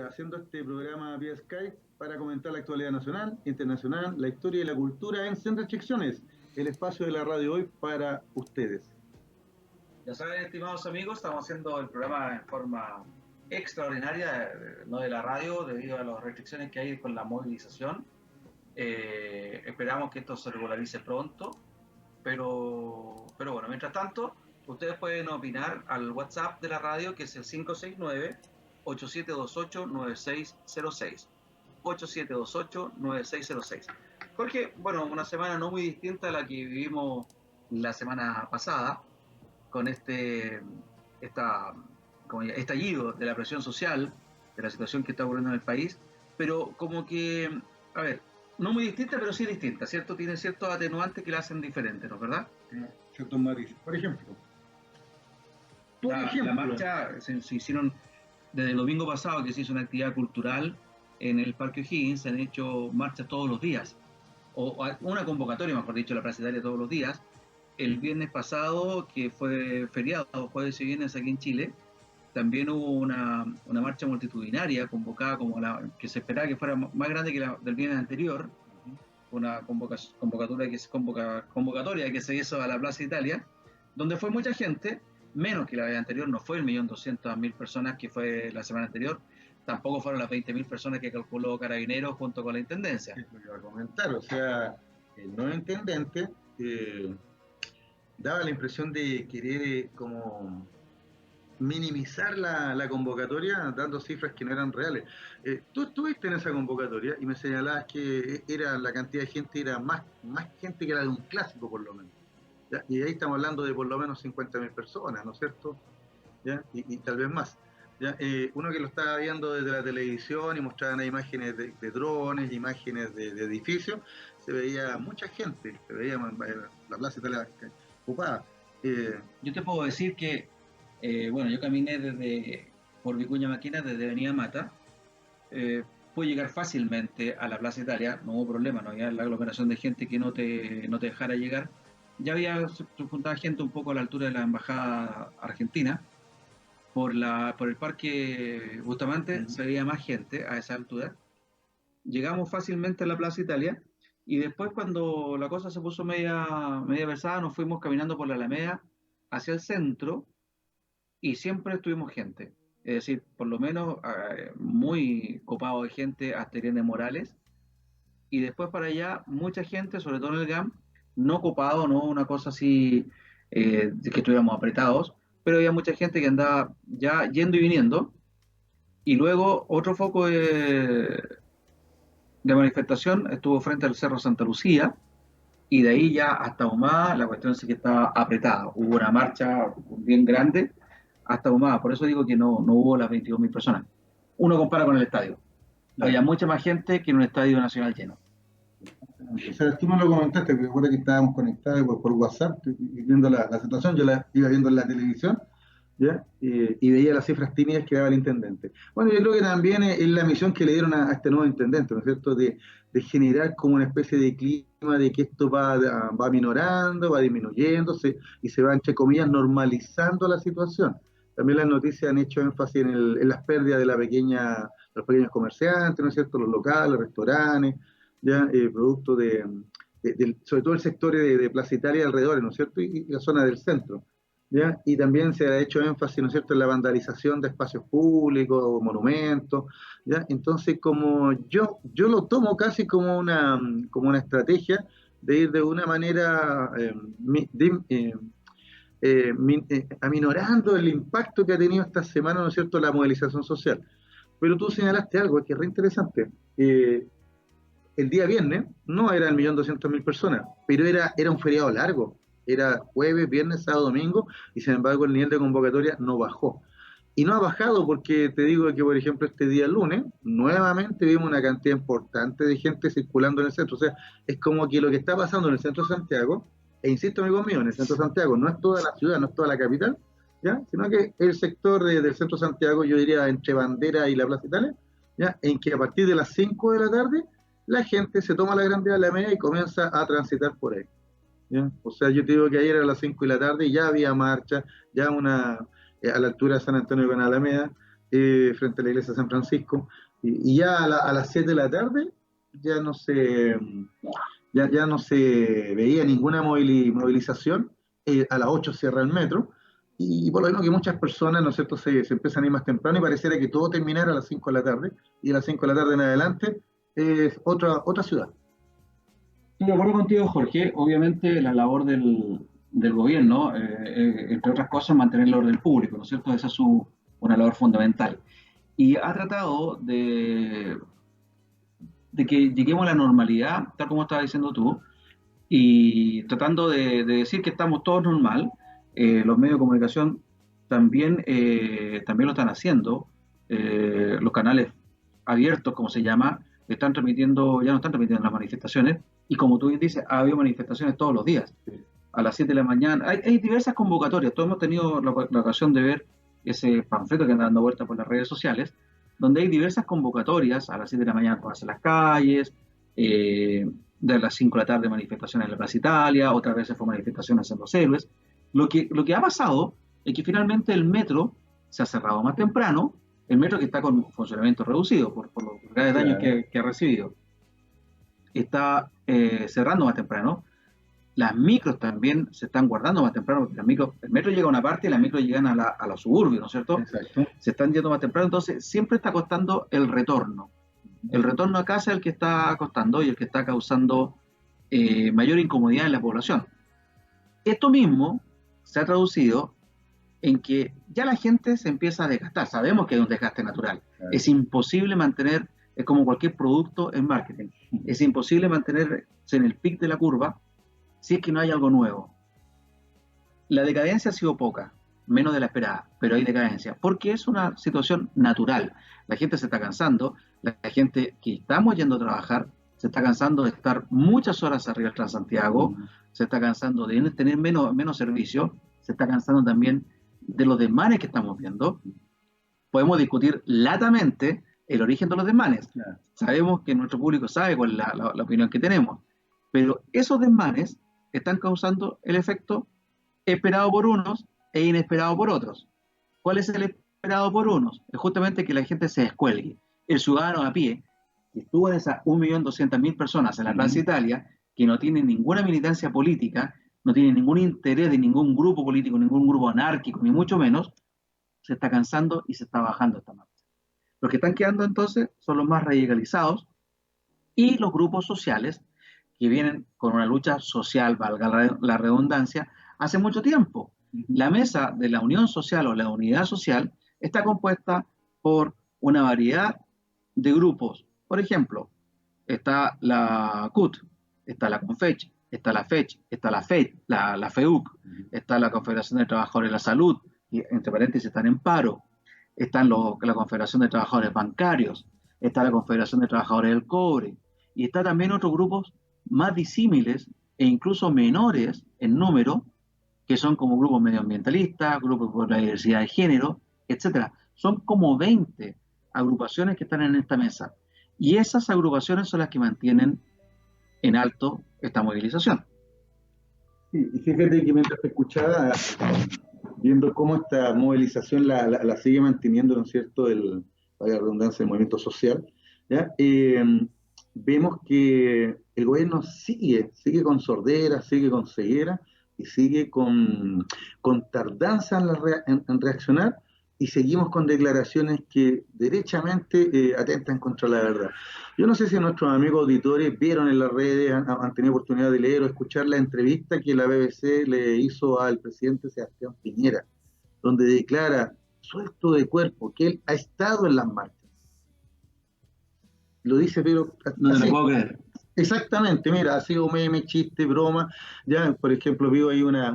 haciendo este programa vía Skype para comentar la actualidad nacional, internacional, la historia y la cultura en Sin Restricciones, el espacio de la radio hoy para ustedes. Ya saben, estimados amigos, estamos haciendo el programa en forma extraordinaria, no de la radio, debido a las restricciones que hay con la movilización. Esperamos que esto se regularice pronto, pero bueno, mientras tanto, ustedes pueden opinar al WhatsApp de la radio, que es el 569-8728-9606. 8728-9606. Jorge, bueno, una semana no muy distinta a la que vivimos la semana pasada, con estallido de la presión social, de la situación que está ocurriendo en el país, pero como que, a ver, no muy distinta, pero sí distinta, ¿cierto? Tiene ciertos atenuantes que la hacen diferente, ¿no es verdad? Ciertos matices. Por ejemplo, la marcha se hicieron desde el domingo pasado, que se hizo una actividad cultural en el Parque O'Higgins. Se han hecho marchas todos los días, o una convocatoria, mejor dicho, la Plaza Italia todos los días. El viernes pasado, que fue feriado, jueves y viernes aquí en Chile, también hubo una marcha multitudinaria convocada que se esperaba que fuera más grande que la del viernes anterior, una convocatoria que se hizo a la Plaza Italia, donde fue mucha gente, menos que la vez anterior. No fue el 1.200.000 personas que fue la semana anterior, tampoco fueron las 20.000 personas que calculó Carabineros junto con la Intendencia. Es lo que iba a comentar, o sea, el nuevo intendente daba la impresión de querer como minimizar la convocatoria dando cifras que no eran reales. Tú estuviste en esa convocatoria y me señalabas que la cantidad de gente era más gente que la de un clásico por lo menos, ¿ya? Y ahí estamos hablando de por lo menos 50.000 personas, ¿no es cierto? ¿Ya? Y tal vez más. ¿Ya? Uno que lo estaba viendo desde la televisión y mostraban imágenes de drones, imágenes de edificios, se veía mucha gente, se veía la plaza Italia ocupada. Yo te puedo decir que, bueno, yo caminé por Vicuña Maquena desde Avenida Mata, pude llegar fácilmente a la Plaza Italia, no hubo problema, no había la aglomeración de gente que no te dejara llegar. Ya se juntaba gente un poco a la altura de la embajada argentina. Por el Parque Bustamante se veía más gente a esa altura. Llegamos fácilmente a la Plaza Italia y después, cuando la cosa se puso media pesada, nos fuimos caminando por la Alameda hacia el centro y siempre estuvimos gente. Es decir, por lo menos muy copado de gente hasta Irene Morales, y después para allá mucha gente, sobre todo en el GAM, no copado, no una cosa así de que estuviéramos apretados, pero había mucha gente que andaba ya yendo y viniendo. Y luego otro foco de manifestación estuvo frente al Cerro Santa Lucía, y de ahí ya hasta Humada la cuestión sí que estaba apretada. Hubo una marcha bien grande hasta Humada, por eso digo que no hubo las 22.000 personas. Uno compara con el estadio. Había mucha más gente que en un estadio nacional lleno. O sea, tú me lo comentaste, que recuerda que estábamos conectados por WhatsApp y viendo la situación, yo la iba viendo en la televisión, ¿ya? Y veía las cifras tímidas que daba el intendente. Bueno, yo creo que también es la misión que le dieron a este nuevo intendente, ¿no es cierto?, de generar como una especie de clima de que esto va minorando, va disminuyéndose y se va, entre comillas, normalizando la situación. También las noticias han hecho énfasis en las pérdidas de los pequeños comerciantes, ¿no es cierto?, los locales, los restaurantes, ya producto sobre todo el sector de Plaza Italia y alrededor, ¿no es cierto?, y la zona del centro. ¿Ya? Y también se ha hecho énfasis, ¿no es cierto?, en la vandalización de espacios públicos, monumentos, ¿ya? Entonces, como yo lo tomo casi como una estrategia de ir de una manera aminorando el impacto que ha tenido esta semana, ¿no es cierto?, la movilización social. Pero tú señalaste algo que es re interesante. El día viernes no eran 1.200.000 personas, pero era un feriado largo. Era jueves, viernes, sábado, domingo, y sin embargo el nivel de convocatoria no bajó. Y no ha bajado porque te digo que, por ejemplo, este día lunes, nuevamente vimos una cantidad importante de gente circulando en el centro. O sea, es como que lo que está pasando en el centro de Santiago, e insisto, amigo mío, en el centro de Santiago no es toda la ciudad, no es toda la capital, ¿ya? Sino que el sector del centro de Santiago, yo diría entre Bandera y la Plaza Italia, ¿ya? En que a partir de las 5 de la tarde, la gente se toma la Grande Alameda y comienza a transitar por ahí. ¿Ya? O sea, yo te digo que ayer a las 5 de la tarde ya había marcha, ya a la altura de San Antonio con Alameda, frente a la iglesia de San Francisco, y ya a las 7 de la tarde ya no se, ya no se veía ninguna movilización. A las 8 cierra el metro, y por lo menos que muchas personas, ¿no es cierto?, se empiezan a ir más temprano, y pareciera que todo terminara a las 5 de la tarde, y a las 5 de la tarde en adelante es otra ciudad. Estoy de acuerdo contigo, Jorge. Obviamente la labor del gobierno, entre otras cosas, mantener el orden público, ¿no es cierto? Esa es una labor fundamental. Y ha tratado de que lleguemos a la normalidad, tal como estabas diciendo tú, y tratando de decir que estamos todos normal. Los medios de comunicación también lo están haciendo. Los canales abiertos, como se llama, están transmitiendo, ya no están transmitiendo las manifestaciones, y como tú bien dices, ha habido manifestaciones todos los días, a las 7 de la mañana. Hay diversas convocatorias, todos hemos tenido la ocasión de ver ese panfleto que anda dando vueltas por las redes sociales, donde hay diversas convocatorias, a las 7 de la mañana todas en las calles, de las 5 de la tarde manifestaciones en la Plaza Italia, otras veces fue manifestaciones en Los Héroes. Lo que ha pasado es que finalmente el metro se ha cerrado más temprano, el metro que está con funcionamiento reducido por los graves daños que ha recibido, está cerrando más temprano. Las micros también se están guardando más temprano, porque el metro llega a una parte y las micros llegan a los suburbios, ¿no es cierto? Exacto. Se están yendo más temprano, entonces siempre está costando el retorno. El retorno a casa es el que está costando y el que está causando mayor incomodidad en la población. Esto mismo se ha traducido en que ya la gente se empieza a desgastar. Sabemos que hay un desgaste natural. Claro. Es imposible mantener, es como cualquier producto en marketing, es imposible mantenerse en el pic de la curva si es que no hay algo nuevo. La decadencia ha sido poca, menos de la esperada, pero hay decadencia, porque es una situación natural. La gente se está cansando, la gente que estamos yendo a trabajar se está cansando de estar muchas horas arriba del Transantiago, se está cansando de tener menos servicio, se está cansando también de los desmanes que estamos viendo. Podemos discutir latamente el origen de los desmanes. Claro. Sabemos que nuestro público sabe cuál es la opinión que tenemos, pero esos desmanes están causando el efecto esperado por unos e inesperado por otros. ¿Cuál es el esperado por unos? Es justamente que la gente se descuelgue. El ciudadano a pie, que estuvo en esas 1.200.000 personas en la Plaza Italia, que no tiene ninguna militancia política, no tiene ningún interés de ningún grupo político, ningún grupo anárquico, ni mucho menos, se está cansando y se está bajando esta marcha. Los que están quedando entonces son los más radicalizados y los grupos sociales que vienen con una lucha social, valga la redundancia, hace mucho tiempo. La mesa de la unión social o la unidad social está compuesta por una variedad de grupos. Por ejemplo, está la CUT, está la CONFECH, está la FECH, está la FED, la FEUC, está la Confederación de Trabajadores de la Salud, y entre paréntesis están en paro, está la Confederación de Trabajadores Bancarios, está la Confederación de Trabajadores del Cobre, y está también otros grupos más disímiles e incluso menores en número, que son como grupos medioambientalistas, grupos por la diversidad de género, etc. Son como 20 agrupaciones que están en esta mesa. Y esas agrupaciones son las que mantienen en alto esta movilización. Sí, y fíjate que mientras te escuchaba, viendo cómo esta movilización la sigue manteniendo, ¿no es cierto?, la redundancia, el movimiento social, ¿ya? Vemos que el gobierno sigue con sordera, sigue con ceguera, y sigue con tardanza en reaccionar, y seguimos con declaraciones que derechamente atentan contra la verdad. Yo no sé si nuestros amigos auditores vieron en las redes, han tenido oportunidad de leer o escuchar la entrevista que la BBC le hizo al presidente Sebastián Piñera, donde declara, suelto de cuerpo, que él ha estado en las marchas. Lo dice, pero no te lo puedo creer. Exactamente, mira, ha sido meme, chiste, broma. Ya, por ejemplo, vivo ahí una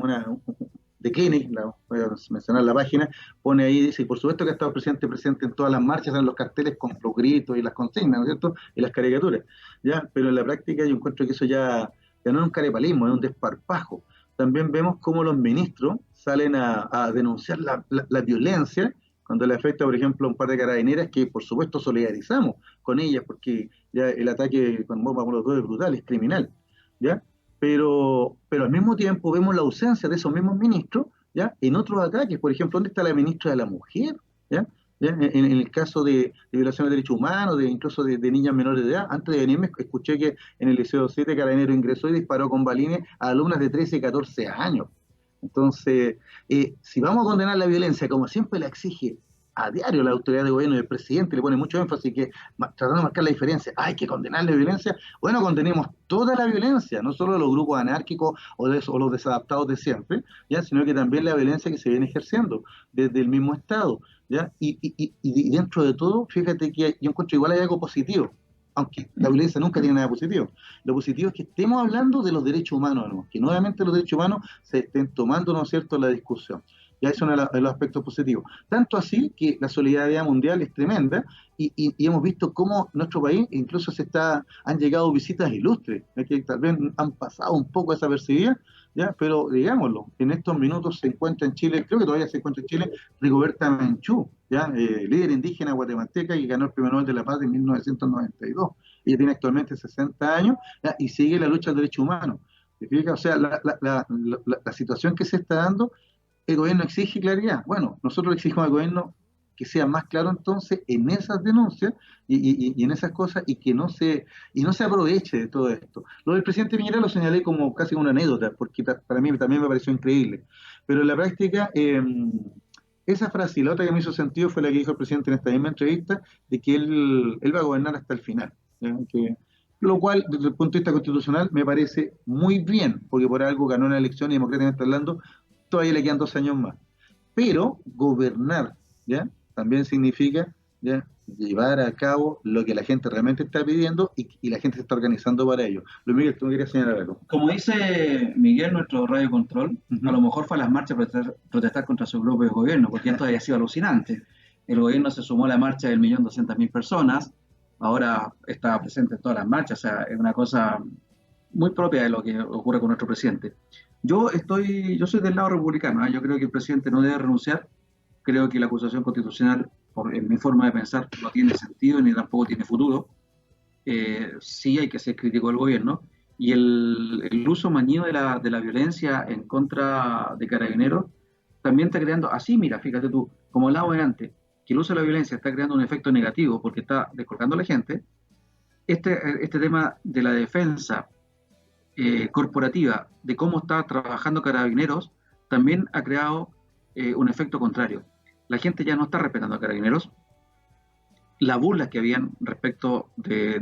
de Clinic, voy a mencionar la página, pone ahí, dice, y por supuesto que ha estado presente en todas las marchas, en los carteles con los gritos y las consignas, ¿no es cierto? Y las caricaturas, ¿ya? Pero en la práctica yo encuentro que eso ya no es un carepalismo, es un desparpajo. También vemos cómo los ministros salen a denunciar la violencia cuando le afecta, por ejemplo, a un par de carabineras que, por supuesto, solidarizamos con ellas, porque ya el ataque con bomba molotov es brutal, es criminal, ¿ya? Pero al mismo tiempo vemos la ausencia de esos mismos ministros, ¿ya?, en otros ataques. Por ejemplo, ¿dónde está la ministra de la Mujer? ¿Ya? ¿ya? En el caso de violación de derechos humanos, incluso de niñas menores de edad, antes de venirme escuché que en el Liceo 7 Carabinero ingresó y disparó con balines a alumnas de 13 y 14 años. Entonces, si vamos a condenar la violencia como siempre la exige a diario la autoridad de gobierno y el presidente, le pone mucho énfasis que tratando de marcar la diferencia, hay que condenar la violencia, bueno, condenemos toda la violencia, no solo los grupos anárquicos o los desadaptados de siempre, ¿ya? Sino que también la violencia que se viene ejerciendo desde el mismo Estado. ¿Ya? Y dentro de todo, fíjate que yo encuentro igual hay algo positivo, aunque la violencia nunca tiene nada positivo. Lo positivo es que estemos hablando de los derechos humanos, ¿no? Que nuevamente los derechos humanos se estén tomando, ¿no es cierto?, la discusión. Ya es uno de los aspectos positivos. Tanto así que la solidaridad mundial es tremenda y hemos visto cómo nuestro país incluso han llegado visitas ilustres, que tal vez han pasado un poco desapercibidas, ¿ya? Pero digámoslo, en estos minutos se encuentra en Chile, creo que todavía se encuentra en Chile, Rigoberta Menchú, ¿ya? Líder indígena guatemalteca y ganó el Premio Nobel de la Paz en 1992. Ella tiene actualmente 60 años, ¿ya? Y sigue la lucha del derecho humano. ¿Te fijas? O sea, la situación que se está dando, el gobierno exige claridad. Bueno, nosotros le exigimos al gobierno que sea más claro entonces en esas denuncias y en esas cosas y no se aproveche de todo esto. Lo del presidente Piñera lo señalé como casi una anécdota, porque para mí también me pareció increíble. Pero en la práctica, esa frase y la otra que me hizo sentido fue la que dijo el presidente en esta misma entrevista, de que él va a gobernar hasta el final. ¿Ya? Lo cual, desde el punto de vista constitucional, me parece muy bien, porque por algo ganó una elección y democráticamente hablando, todavía le quedan 2 años más. Pero gobernar, ¿ya? También significa, ¿ya? Llevar a cabo lo que la gente realmente está pidiendo y la gente se está organizando para ello. Luis Miguel, tú me querías señalar algo. Como dice Miguel, nuestro radio control, a Ujú. lo mejor fue a las marchas a protestar contra su grupo de gobierno, porque esto había sido alucinante. El gobierno se sumó a la marcha del 1.200.000 personas, ahora está presente en todas las marchas, o sea, es una cosa muy propia de lo que ocurre con nuestro presidente. Yo soy del lado republicano, ¿eh? Yo creo que el presidente no debe renunciar, creo que la acusación constitucional, en mi forma de pensar, no tiene sentido ni tampoco tiene futuro. Sí hay que ser crítico del gobierno, y el uso mañido de la violencia en contra de carabineros también está creando, así mira, fíjate tú, como hablaba antes, que el uso de la violencia está creando un efecto negativo porque está descolgando a la gente. Este tema de la defensa corporativa, de cómo está trabajando carabineros, también ha creado un efecto contrario. La gente ya no está respetando a carabineros, las burlas que habían respecto de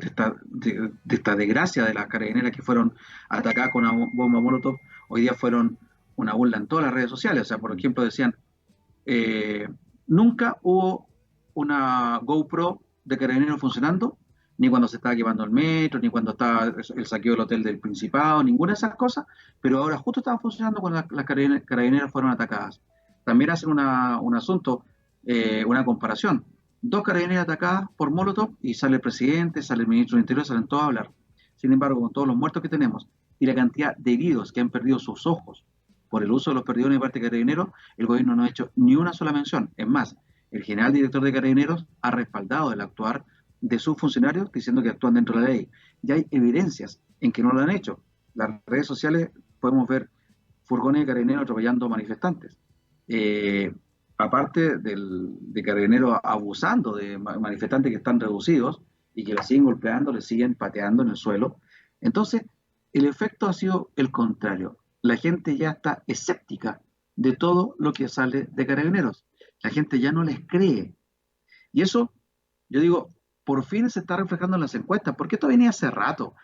esta desgracia de las carabineras que fueron atacadas con una bomba molotov, hoy día fueron una burla en todas las redes sociales. O sea, por ejemplo, decían, eh, nunca hubo una GoPro de carabineros funcionando, ni cuando se estaba quemando el metro, ni cuando estaba el saqueo del hotel del Principado, ninguna de esas cosas, pero ahora justo estaban funcionando cuando las carabineras fueron atacadas. También hacen un asunto, una comparación. Dos carabineras atacadas por Molotov y sale el presidente, sale el ministro del Interior, salen todos a hablar. Sin embargo, con todos los muertos que tenemos y la cantidad de heridos que han perdido sus ojos por el uso de los perdigones de parte de carabineros, el gobierno no ha hecho ni una sola mención. Es más, el general director de carabineros ha respaldado el actuar de sus funcionarios diciendo que actúan dentro de la ley. Ya hay evidencias en que no lo han hecho. Las redes sociales podemos ver furgones de carabineros atropellando manifestantes. Eh, Aparte de carabineros abusando de manifestantes que están reducidos y que les siguen golpeando, les siguen pateando en el suelo. Entonces, el efecto ha sido el contrario. La gente ya está escéptica de todo lo que sale de carabineros. La gente ya no les cree. Y eso, yo digo, por fin se está reflejando en las encuestas, porque esto venía hace rato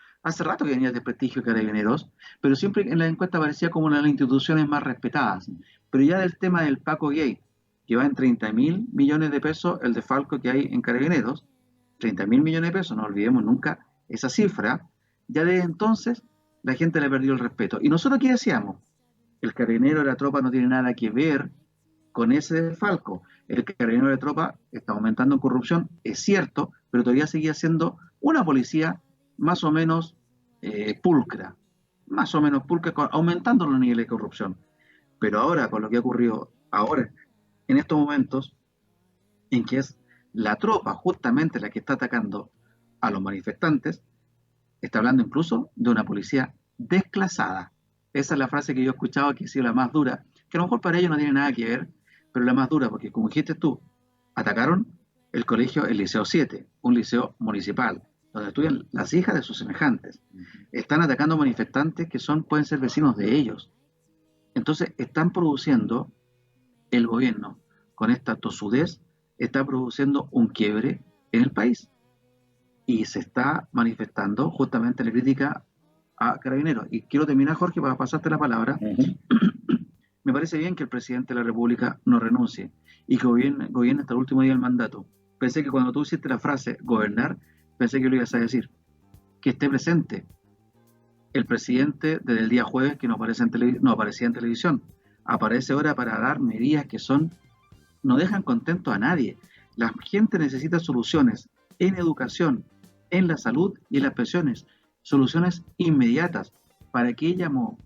que venía el desprestigio de carabineros, pero siempre en las encuestas aparecía como una de las instituciones más respetadas. Pero ya del tema del Paco Gay, que va en 30.000 millones de pesos el desfalco que hay en carabineros, 30.000 millones de pesos, no olvidemos nunca esa cifra, ya desde entonces la gente le ha perdido el respeto. Y nosotros aquí decíamos, el carabinero de la tropa no tiene nada que ver con ese desfalco. El carabinero de tropa está aumentando en corrupción, es cierto, pero todavía seguía siendo una policía más o menos pulcra, aumentando los niveles de corrupción. Pero ahora, con lo que ha ocurrido ahora, en estos momentos, en que es la tropa justamente la que está atacando a los manifestantes, está hablando incluso de una policía desclasada. Esa es la frase que yo he escuchado que ha sido la más dura, que a lo mejor para ellos no tiene nada que ver, pero la más dura, porque como dijiste tú, atacaron el Liceo 7, un liceo municipal, donde estudian las hijas de sus semejantes. Están atacando manifestantes que pueden ser vecinos de ellos. Entonces, están produciendo, el gobierno, con esta tosudez, está produciendo un quiebre en el país. Y se está manifestando justamente la crítica a Carabineros. Y quiero terminar, Jorge, para pasarte la palabra. Me parece bien que el presidente de la República no renuncie y que gobierne hasta el último día del mandato. Pensé que cuando tú hiciste la frase gobernar, pensé que lo ibas a decir. Que esté presente el presidente desde el día jueves, que no aparecía en televisión. Aparece ahora para dar medidas que no dejan contento a nadie. La gente necesita soluciones en educación, en la salud y en las pensiones. Soluciones inmediatas. ¿Para qué llamó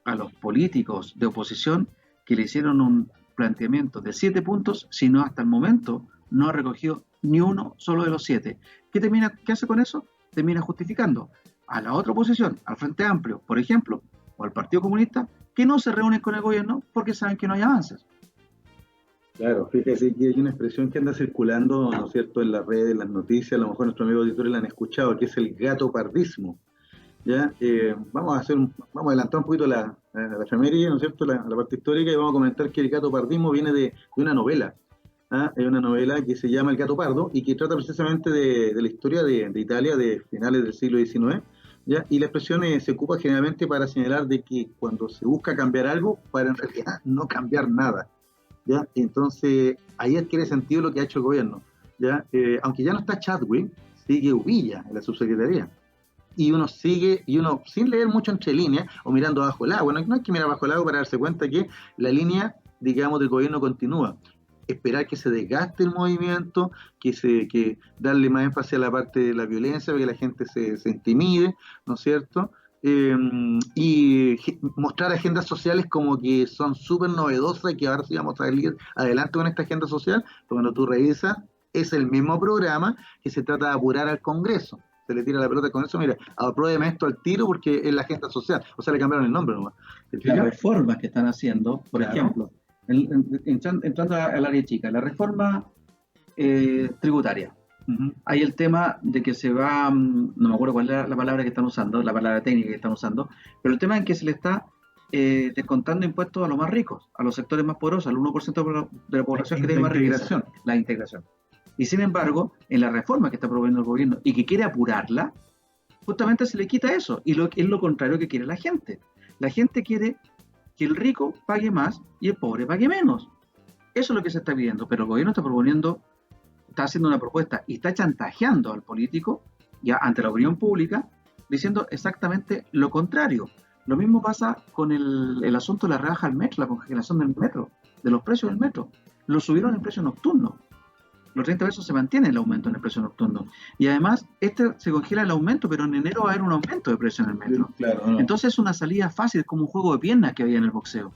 a los políticos de oposición que le hicieron un planteamiento de 7 puntos, si no hasta el momento no ha recogido ni uno solo de los 7? ¿Qué hace con eso? Termina justificando a la otra oposición, al Frente Amplio, por ejemplo, o al Partido Comunista, que no se reúnen con el gobierno porque saben que no hay avances. Claro, fíjese que hay una expresión que anda circulando, ¿no es cierto?, en las redes, en las noticias, a lo mejor nuestros amigos auditores la han escuchado, que es el gatopardismo. ¿Ya? Vamos a adelantar un poquito la efeméride, ¿no es cierto?, la parte histórica, y vamos a comentar que el gatopardismo viene de una novela. Hay una novela que se llama El gato pardo y que trata precisamente de la historia de Italia de finales del siglo XIX, ¿ya? Y la expresión se ocupa generalmente para señalar de que cuando se busca cambiar algo, para en realidad no cambiar nada, ¿ya? Entonces ahí adquiere sentido lo que ha hecho el gobierno, ¿ya? Aunque ya no está Chadwick, sigue Uvilla en la subsecretaría. Y uno sin leer mucho entre líneas o mirando bajo el agua, no hay que mirar bajo el agua para darse cuenta que la línea, digamos, del gobierno continúa. Esperar que se desgaste el movimiento, que darle más énfasis a la parte de la violencia, para que la gente se intimide, ¿no es cierto? Y mostrar agendas sociales como que son súper novedosas y que ahora sí vamos a salir adelante con esta agenda social, pero cuando tú revisas, es el mismo programa que se trata de apurar al Congreso. Se le tira la pelota al Congreso, mira, apruébeme esto al tiro porque es la agenda social, o sea, le cambiaron el nombre nomás. Las reformas que están haciendo, por ejemplo, entrando al área chica, la reforma tributaria. Hay el tema de que se va, no me acuerdo cuál es la palabra que están usando, la palabra técnica que están usando, pero el tema es que se le está descontando impuestos a los más ricos, a los sectores más poderosos, al 1% de la población que tiene más riqueza. La integración. Y sin embargo, en la reforma que está promoviendo el gobierno y que quiere apurarla, justamente se le quita eso, y es lo contrario que quiere la gente. La gente quiere que el rico pague más y el pobre pague menos. Eso es lo que se está pidiendo, pero el gobierno está haciendo una propuesta y está chantajeando al político ya ante la opinión pública, diciendo exactamente lo contrario. Lo mismo pasa con el asunto de la rebaja al metro, la congelación del metro, de los precios del metro. Lo subieron en precio nocturno. Los 30 pesos se mantiene el aumento en el precio nocturno. Y además, se congela el aumento, pero en enero va a haber un aumento de precio en el metro. Claro, no. Entonces es una salida fácil, como un juego de piernas que había en el boxeo.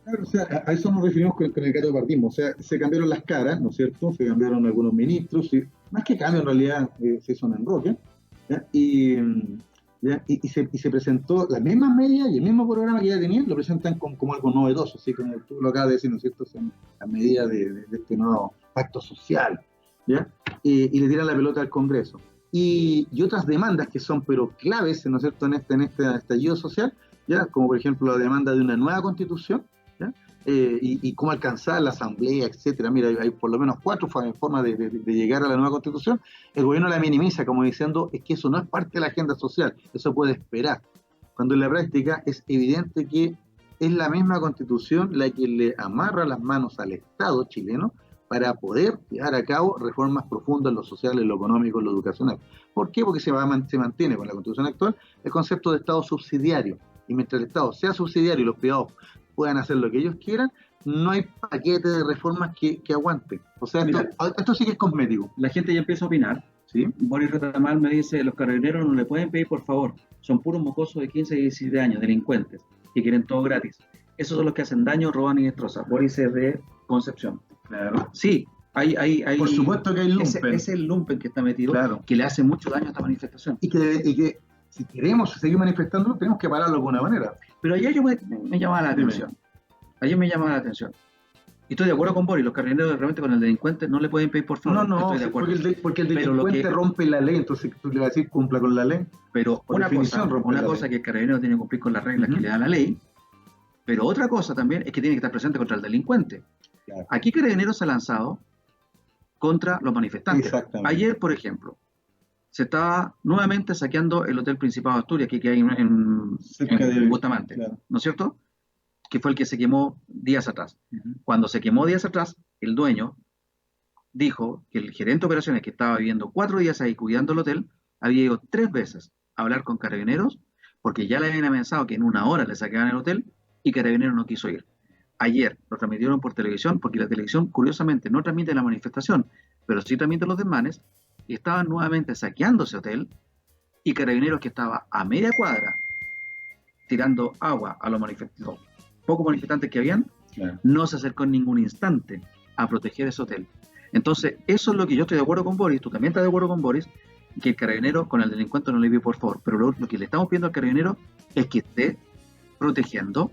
Claro, o sea, a eso nos referimos con el gatopardismo. O sea, se cambiaron las caras, ¿no es cierto? Se cambiaron algunos ministros, y más que cambio en realidad se hizo un enroque, ¿ya? Y se presentó las mismas medidas y el mismo programa que ya tenían, lo presentan como algo novedoso, así como tú lo acabas de decir, ¿no es cierto? Son las medidas de este nuevo pacto social, ¿ya? Y le tiran la pelota al Congreso. Y otras demandas que son, pero claves, ¿no es cierto?, en este estallido social, ¿ya? Como por ejemplo la demanda de una nueva constitución, ¿ya? Y cómo alcanzar la asamblea, etcétera. Mira, hay por lo menos 4 formas de llegar a la nueva constitución. El gobierno la minimiza como diciendo, es que eso no es parte de la agenda social, eso puede esperar. Cuando en la práctica es evidente que es la misma constitución la que le amarra las manos al Estado chileno para poder llevar a cabo reformas profundas en lo social, en lo económico, en lo educacional. ¿Por qué? Porque se mantiene con la constitución actual el concepto de Estado subsidiario. Y mientras el Estado sea subsidiario y los privados puedan hacer lo que ellos quieran, no hay paquete de reformas que aguanten. O sea, esto sí que es cosmético. La gente ya empieza a opinar, ¿sí? Boris Retamal me dice, los carabineros no le pueden pedir, por favor, son puros mocosos de 15 y 17 años, delincuentes, que quieren todo gratis. Esos son los que hacen daño, roban y destrozan. Boris es de Concepción. Claro. Sí, hay por supuesto que hay lumpen. Ese es el lumpen que está metido, claro, que le hace mucho daño a esta manifestación. Y que si queremos seguir manifestando, tenemos que pararlo de alguna manera. Pero ayer me llamaba la atención. Y estoy de acuerdo con Boris, los carabineros realmente con el delincuente no le pueden pedir por favor, No, estoy de sí, acuerdo. porque el Pero lo delincuente que, rompe la ley, entonces tú le vas a decir cumpla con la ley. pero Por definición rompe una la cosa ley. que el carabinero tiene que cumplir con las reglas que Ujú. le da la ley, pero otra cosa también es que tiene que estar presente contra el delincuente. Claro. Aquí Carabineros se ha lanzado contra los manifestantes. Exactamente. Ayer, por ejemplo, se estaba nuevamente saqueando el Hotel Principado de Asturias, que hay Cerca en de. Bustamante, Claro. ¿no es cierto? Que fue el que se quemó días atrás. Ujú. Cuando se quemó días atrás, el dueño dijo que el gerente de operaciones, que estaba viviendo 4 días ahí cuidando el hotel, había ido 3 veces a hablar con Carabineros, porque ya le habían amenazado que en una hora le saqueaban el hotel, y Carabineros no quiso ir. Ayer lo transmitieron por televisión, porque la televisión, curiosamente, no transmite la manifestación, pero sí transmite los desmanes, y estaban nuevamente saqueando ese hotel, y Carabineros, que estaba a media cuadra tirando agua a los manifestantes, pocos manifestantes que habían, Claro. no se acercó en ningún instante a proteger ese hotel. Entonces, eso es lo que yo estoy de acuerdo con Boris, tú también estás de acuerdo con Boris, que el carabinero con el delincuente no le pide por favor, pero lo que le estamos pidiendo al carabinero es que esté protegiendo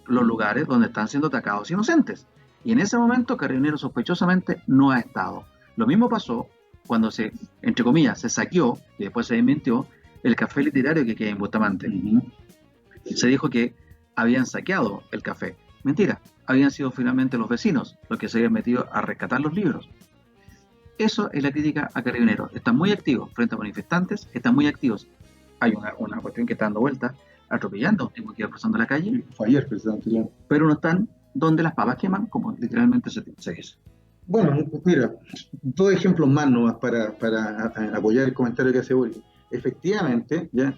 los lugares donde están siendo atacados inocentes. Y en ese momento, Carabinero sospechosamente no ha estado. Lo mismo pasó cuando se, entre comillas, se saqueó, y después se desmintió, el café literario que queda en Bustamante. Ujú. Se dijo que habían saqueado el café. Mentira, habían sido finalmente los vecinos los que se habían metido a rescatar los libros. Eso es la crítica a Carabineros. Están muy activos frente a manifestantes, están muy activos. Hay una cuestión que está dando vuelta, atropellando a un tipo que iba cruzando la calle, Fue ayer, precisamente. Claro. pero no están donde las papas queman, como literalmente se dice. Bueno, mira, dos ejemplos más nomás apoyar el comentario que hace Boris. Efectivamente, ¿ya?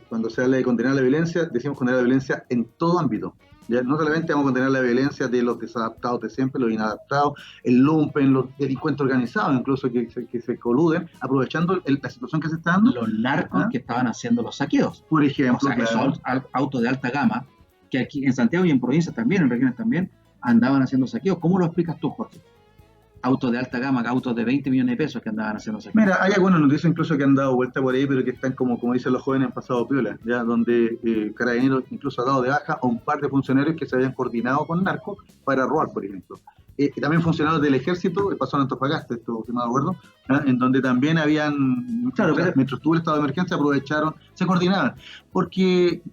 Cuando se habla de condenar la violencia, decimos condenar la violencia en todo ámbito. ¿Ya? No solamente vamos a condenar la violencia de los desadaptados de siempre, los inadaptados, el lumpen, los delincuentes organizados, incluso que se coluden, aprovechando la situación que se está dando. Los narcos que estaban haciendo los saqueos. Por ejemplo, o sea, claro, esos autos de alta gama, que aquí en Santiago y en provincias también, en regiones también, andaban haciendo saqueos. ¿Cómo lo explicas tú, Jorge? Autos de alta gama, autos de 20 millones de pesos que andaban haciendo saqueos. Mira, hay algunas noticias incluso que han dado vuelta por ahí, pero que están como dicen los jóvenes, han pasado piola, ya donde Carabineros incluso ha dado de baja a un par de funcionarios que se habían coordinado con narcos para robar, por ejemplo. También funcionarios del ejército, pasó en Antofagasta, esto, si no me acuerdo, en donde también habían, claro, mientras tuvo el estado de emergencia, aprovecharon, se coordinaban, porque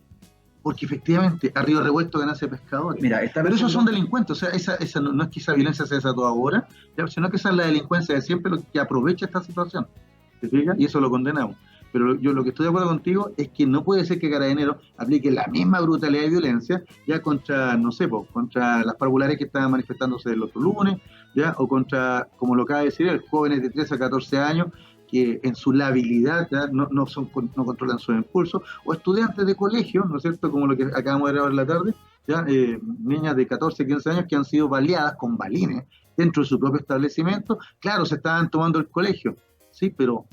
efectivamente a río revuelto ganancia de pescadores. Mira, pero esos son delincuentes, o sea, esa no es que esa violencia sea esa toda ahora, sino que esa es la delincuencia de siempre, lo que aprovecha esta situación, ¿te fijas? Y eso lo condenamos. Pero yo lo que estoy de acuerdo contigo es que no puede ser que Carabineros aplique la misma brutalidad de violencia ya contra, no sé, contra las parvulares que estaban manifestándose el otro lunes, ya, o contra, como lo acaba de decir, jóvenes de 13 a 14 años que en su labilidad no controlan sus impulsos, o estudiantes de colegio, ¿no es cierto?, como lo que acabamos de ver en la tarde, ¿ya? Niñas de 14, 15 años que han sido baleadas con balines dentro de su propio establecimiento. Claro, se estaban tomando el colegio, sí, pero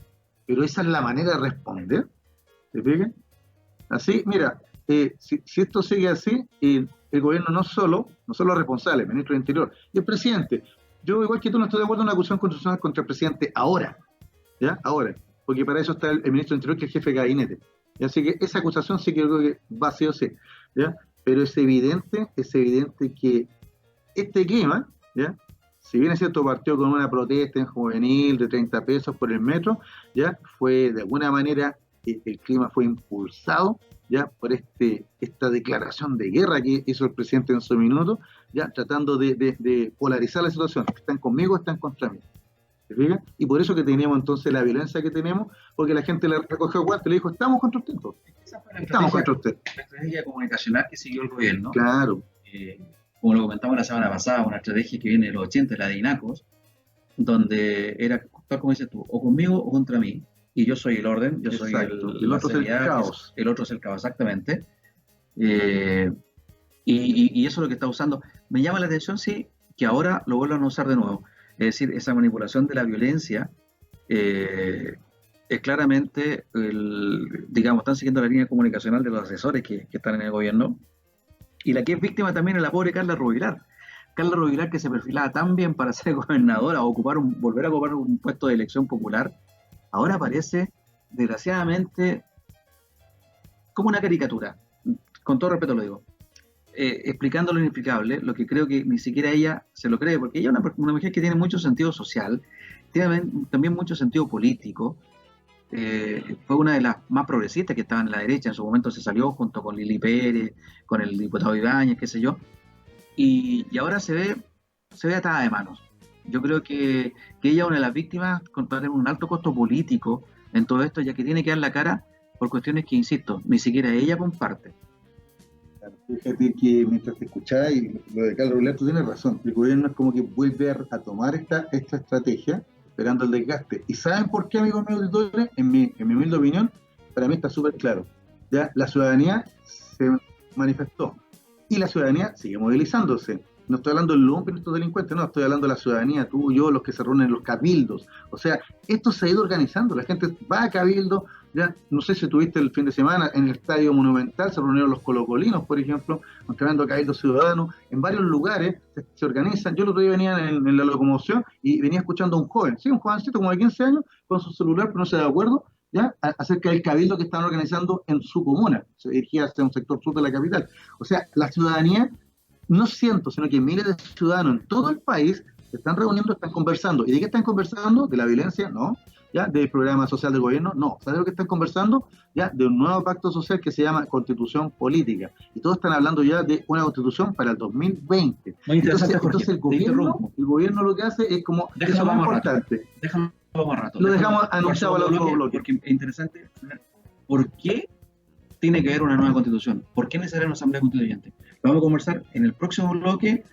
esa es la manera de responder, ¿te fijas? Así, mira, si esto sigue así, el gobierno no solo es responsable, el ministro del Interior y el presidente. Yo, igual que tú, no estoy de acuerdo en una acusación constitucional contra el presidente ahora, ¿ya? Ahora, porque para eso está el ministro del Interior, que es jefe de gabinete. ¿Ya? Así que esa acusación sí que creo que va sí o sí, ¿ya? Pero es evidente que este clima, ¿ya? Si bien es cierto, partió con una protesta en juvenil de 30 pesos por el metro, ¿ya? Fue de alguna manera, el clima fue impulsado, ¿ya? Por esta declaración de guerra que hizo el presidente en su minuto, ¿ya? Tratando de polarizar la situación. Están conmigo, están contra mí. ¿Se fijan? Y por eso que teníamos entonces la violencia que tenemos, porque la gente le recogió guante y le dijo, estamos contra usted. Estamos contra usted. La estrategia comunicacional que siguió el gobierno. Claro. Como lo comentamos la semana pasada, una estrategia que viene de los 80, la de INACOS, donde era, tal como dices tú, o conmigo o contra mí, y yo soy el orden, yo soy el otro es el caos. El otro es el caos, exactamente. Y eso es lo que está usando. Me llama la atención, sí, que ahora lo vuelvan a usar de nuevo. Es decir, esa manipulación de la violencia es claramente, digamos, están siguiendo la línea comunicacional de los asesores que están en el gobierno. Y la que es víctima también es la pobre Carla Rubilar. Carla Rubilar, que se perfilaba tan bien para ser gobernadora o volver a ocupar un puesto de elección popular, ahora aparece, desgraciadamente, como una caricatura. Con todo respeto lo digo. explicando lo inexplicable, lo que creo que ni siquiera ella se lo cree, porque ella es una mujer que tiene mucho sentido social, tiene también mucho sentido político. Fue una de las más progresistas que estaba en la derecha, en su momento se salió junto con Lili Pérez, con el diputado Ibáñez, qué sé yo, y ahora se ve atada de manos. Yo creo que ella es una de las víctimas con un alto costo político en todo esto, ya que tiene que dar la cara por cuestiones que, insisto, ni siquiera ella comparte. Claro, fíjate que mientras te escuchaba y lo de Carlos Ruler, tú tienes razón. El gobierno es como que vuelve a tomar esta estrategia, esperando el desgaste. ¿Y saben por qué, amigos míos auditores? En mi humilde opinión, para mí está súper claro. Ya la ciudadanía se manifestó y la ciudadanía sigue movilizándose. No estoy hablando del lumpen, estos delincuentes, no, estoy hablando de la ciudadanía, tú, yo, los que se reúnen en los cabildos. O sea, esto se ha ido organizando, la gente va a cabildo, ya, no sé si tuviste el fin de semana en el Estadio Monumental, se reunieron los colocolinos, por ejemplo, creando cabildos ciudadanos, en varios lugares se organizan. Yo el otro día venía en la locomoción y venía escuchando a un joven, sí, un jovencito como de 15 años, con su celular, pero no se da acuerdo, ya, acerca del cabildo que estaban organizando en su comuna, se dirigía hacia un sector sur de la capital. O sea, la ciudadanía, no cientos, sino que miles de ciudadanos en todo el país se están reuniendo, están conversando. ¿Y de qué están conversando? ¿De la violencia? No. ¿Ya? ¿Del programa social del gobierno? No. ¿Sabes de lo que están conversando? Ya, de un nuevo pacto social que se llama Constitución Política. Y todos están hablando ya de una constitución para el 2020. Muy interesante, entonces el gobierno lo que hace es como... Déjalo eso es más importante. Déjalo más rato. Lo dejamos anunciado al otro bloque. Porque es interesante saber por qué tiene que haber una nueva constitución. ¿Por qué es necesaria una asamblea constituyente? Lo vamos a conversar en el próximo bloque.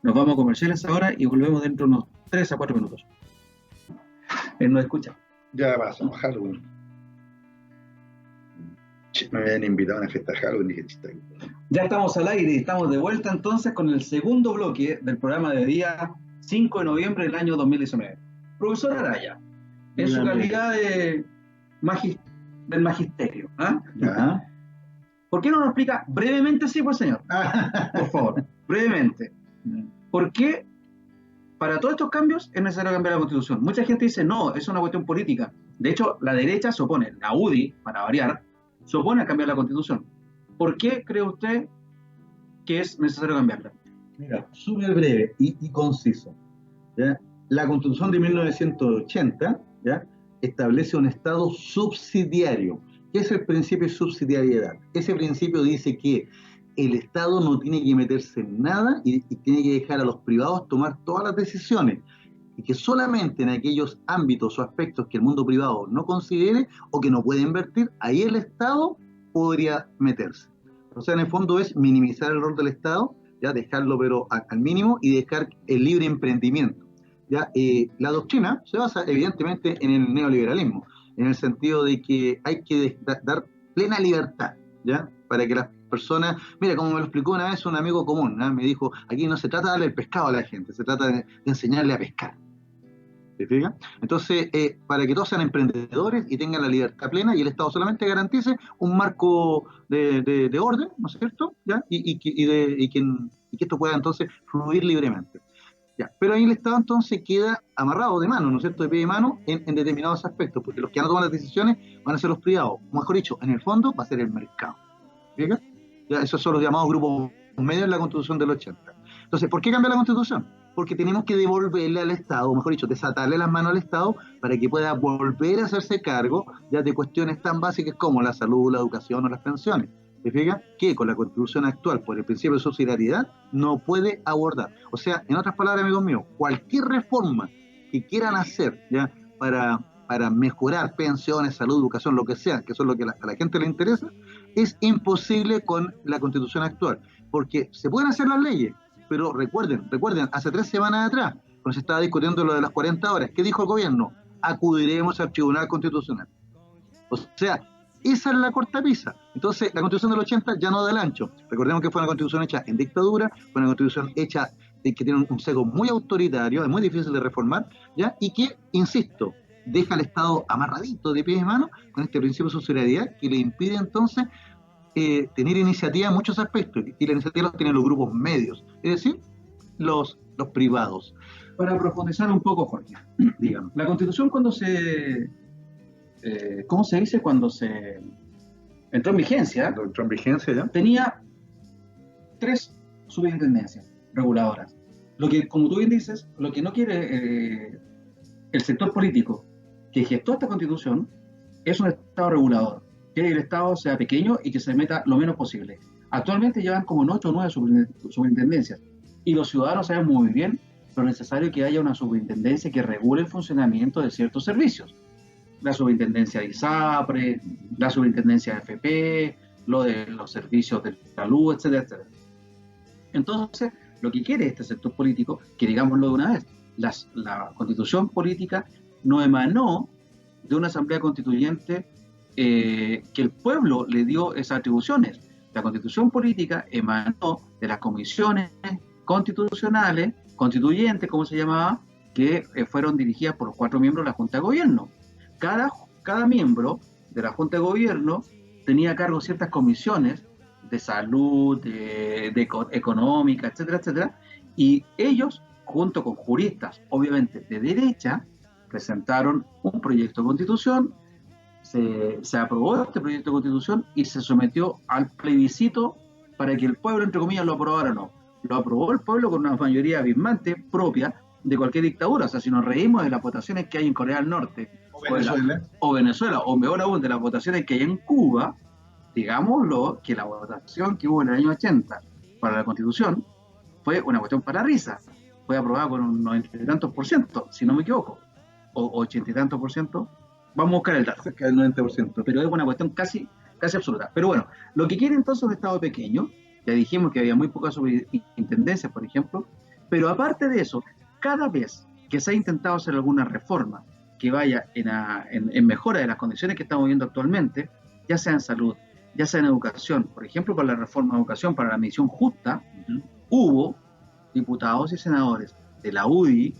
Nos vamos a comerciales ahora y volvemos dentro de unos 3 a 4 minutos. Él nos escucha. Ya pasó Halloween. Me habían invitado a una fiesta de Halloween y dije, chiste. Ya estamos al aire y estamos de vuelta entonces con el segundo bloque del programa de día 5 de noviembre del año 2019. Profesor Araya, en su calidad de del magisterio, ¿ah? ¿Por qué no nos explica brevemente, sí, pues, señor? Por favor, brevemente. ¿Por qué para todos estos cambios es necesario cambiar la Constitución? Mucha gente dice, no, es una cuestión política. De hecho, la derecha se opone, la UDI, para variar, se opone a cambiar la Constitución. ¿Por qué cree usted que es necesario cambiarla? Mira, súper breve y conciso. ¿Ya? La Constitución de 1980, ¿ya?, establece un Estado subsidiario. ¿Qué es el principio de subsidiariedad? Ese principio dice que el Estado no tiene que meterse en nada y tiene que dejar a los privados tomar todas las decisiones, y que solamente en aquellos ámbitos o aspectos que el mundo privado no considere o que no puede invertir, ahí el Estado podría meterse. O sea, en el fondo es minimizar el rol del Estado, ya dejarlo pero al mínimo y dejar el libre emprendimiento. ¿Ya? La doctrina se basa evidentemente en el neoliberalismo, en el sentido de que hay que dar plena libertad, ¿ya?, para que las personas, mira, como me lo explicó una vez un amigo común, ¿no?, me dijo, aquí no se trata de darle el pescado a la gente, se trata de enseñarle a pescar. ¿Se fija? Entonces, para que todos sean emprendedores y tengan la libertad plena, y el Estado solamente garantice un marco de orden, ¿no es cierto?, ¿ya?, y que esto pueda entonces fluir libremente. Ya, pero ahí el Estado entonces queda amarrado de mano, ¿no es cierto?, de pie de mano en determinados aspectos, porque los que van a tomar las decisiones van a ser los privados, o mejor dicho, en el fondo va a ser el mercado. ¿Fíjate? Ya, esos son los llamados grupos medios en la Constitución del 80. Entonces, ¿por qué cambiar la Constitución? Porque tenemos que devolverle al Estado, o mejor dicho, desatarle las manos al Estado para que pueda volver a hacerse cargo ya de cuestiones tan básicas como la salud, la educación o las pensiones. ¿Se fija? Que con la Constitución actual, por el principio de subsidiariedad, no puede abordar. O sea, en otras palabras, amigos míos, cualquier reforma que quieran hacer, ¿ya?, para mejorar pensiones, salud, educación, lo que sea, que eso es lo que a la gente le interesa, es imposible con la Constitución actual. Porque se pueden hacer las leyes, pero recuerden, hace 3 semanas atrás, cuando se estaba discutiendo lo de las 40 horas, ¿qué dijo el gobierno? Acudiremos al Tribunal Constitucional. O sea, esa es la cortapisa. Entonces, la Constitución del 80 ya no da el ancho. Recordemos que fue una Constitución hecha en dictadura, fue una Constitución hecha que tiene un sesgo muy autoritario, es muy difícil de reformar, ¿ya?, y que, insisto, deja al Estado amarradito de pies y manos con este principio de subsidiariedad que le impide entonces tener iniciativa en muchos aspectos, y la iniciativa la tienen los grupos medios, es decir, los privados. Para profundizar un poco, Jorge, díganos. La Constitución cuando se... ¿cómo se dice? Cuando se entró en vigencia, ¿ya?, tenía 3 superintendencias reguladoras. Lo que, como tú bien dices, lo que no quiere el sector político que gestó esta constitución es un Estado regulador, que el Estado sea pequeño y que se meta lo menos posible. Actualmente llevan como en 8 o 9 superintendencias y los ciudadanos saben muy bien lo necesario que haya una superintendencia que regule el funcionamiento de ciertos servicios. La superintendencia de ISAPRE, la superintendencia de FP, lo de los servicios de salud, etcétera, etcétera. Entonces, lo que quiere este sector político, que digámoslo de una vez, la constitución política no emanó de una asamblea constituyente que el pueblo le dio esas atribuciones. La constitución política emanó de las comisiones constitucionales, constituyentes, como se llamaba, que fueron dirigidas por los 4 miembros de la Junta de Gobierno. Cada miembro de la Junta de Gobierno tenía a cargo ciertas comisiones de salud, de económica, etcétera, etcétera, y ellos, junto con juristas, obviamente de derecha, presentaron un proyecto de constitución, se aprobó este proyecto de constitución y se sometió al plebiscito para que el pueblo, entre comillas, lo aprobara o no. Lo aprobó el pueblo con una mayoría abismante propia de cualquier dictadura. O sea, si nos reímos de las votaciones que hay en Corea del Norte, o Venezuela, o mejor aún, de las votaciones que hay en Cuba, digámoslo, que la votación que hubo en el año 80 para la Constitución fue una cuestión para la risa. Fue aprobada con un 90 y tantos %, si no me equivoco, o 80 y tantos %. Vamos a buscar el dato. Cerca del 90%. Pero es una cuestión casi absoluta. Pero bueno, lo que quiere entonces un Estado pequeño, ya dijimos que había muy pocas superintendencias, por ejemplo, pero aparte de eso, cada vez que se ha intentado hacer alguna reforma que vaya en mejora de las condiciones que estamos viendo actualmente, ya sea en salud, ya sea en educación, por ejemplo, con la reforma de educación para la admisión justa, hubo diputados y senadores de la UDI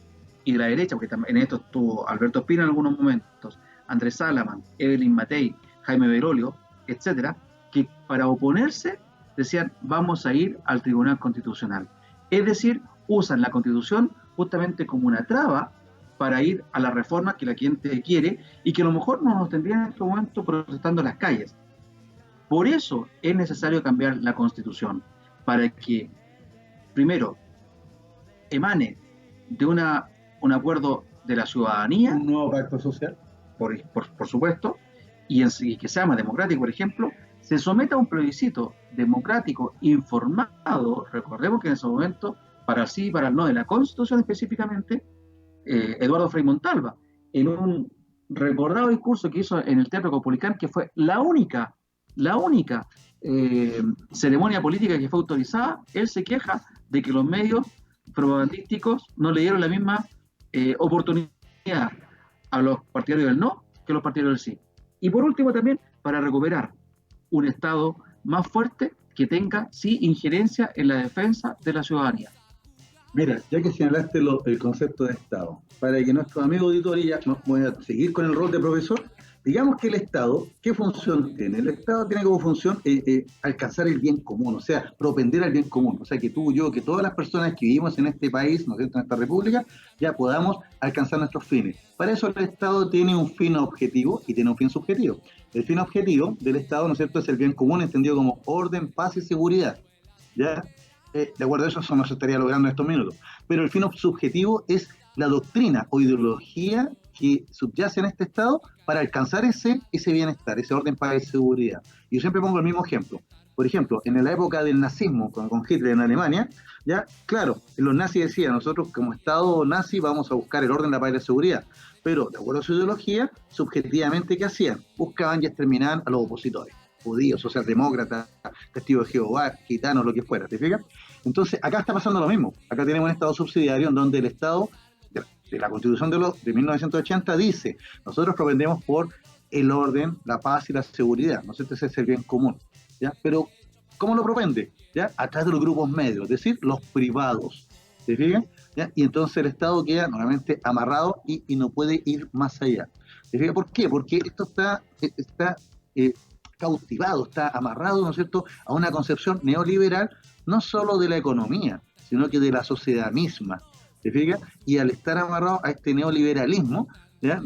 y de la derecha, porque en esto estuvo Alberto Espina en algunos momentos, Andrés Salaman, Evelyn Matei, Jaime Berolio, etcétera, que para oponerse decían vamos a ir al Tribunal Constitucional. Es decir, usan la Constitución justamente como una traba para ir a la reforma que la gente quiere y que a lo mejor no nos tendrían en este momento protestando en las calles. Por eso es necesario cambiar la Constitución, para que, primero, emane de un acuerdo de la ciudadanía. Un nuevo pacto social. Por supuesto, y que sea más democrático, por ejemplo, se someta a un plebiscito democrático, informado. Recordemos que en ese momento, para el sí y para el no de la Constitución específicamente, Eduardo Frei Montalva, en un recordado discurso que hizo en el Teatro Caupolicán, que fue la única ceremonia política que fue autorizada, él se queja de que los medios propagandísticos no le dieron la misma oportunidad a los partidarios del no que a los partidarios del sí. Y por último también, para recuperar un Estado más fuerte que tenga, sí, injerencia en la defensa de la ciudadanía. Mira, ya que señalaste el concepto de Estado, para que nuestros amigos auditores, ya no voy a seguir con el rol de profesor, digamos que el Estado, ¿qué función tiene? El Estado tiene como función alcanzar el bien común, o sea, propender al bien común. O sea, que tú, yo, que todas las personas que vivimos en este país, ¿no es cierto?, en esta república, ya podamos alcanzar nuestros fines. Para eso el Estado tiene un fin objetivo y tiene un fin subjetivo. El fin objetivo del Estado, ¿no es cierto?, es el bien común, entendido como orden, paz y seguridad. ¿Ya? De acuerdo a eso no se estaría logrando en estos minutos. Pero el fin subjetivo es la doctrina o ideología que subyace en este Estado para alcanzar ese bienestar, ese orden, paz y seguridad. Y yo siempre pongo el mismo ejemplo. Por ejemplo, en la época del nazismo, con Hitler en Alemania, ya, claro, los nazis decían, nosotros como Estado nazi vamos a buscar el orden, la paz y la seguridad. Pero, de acuerdo a su ideología, subjetivamente, ¿qué hacían? Buscaban y exterminaban a los opositores, judíos, socialdemócratas, testigos de Jehová, gitanos, lo que fuera, ¿te fijas? Entonces, acá está pasando lo mismo. Acá tenemos un Estado subsidiario en donde el Estado, de la Constitución de 1980, dice, nosotros propendemos por el orden, la paz y la seguridad, ¿no es cierto? Ese es el bien común, ¿ya? Pero, ¿cómo lo propende? ¿Ya? A través de los grupos medios, es decir, los privados, ¿te fijas? ¿Ya? Y entonces el Estado queda nuevamente amarrado y no puede ir más allá. ¿Te fijas? ¿Por qué? Porque esto está cautivado, está amarrado, ¿no es cierto?, a una concepción neoliberal, no solo de la economía, sino que de la sociedad misma, ¿te fijas? Y al estar amarrado a este neoliberalismo, ¿ya?,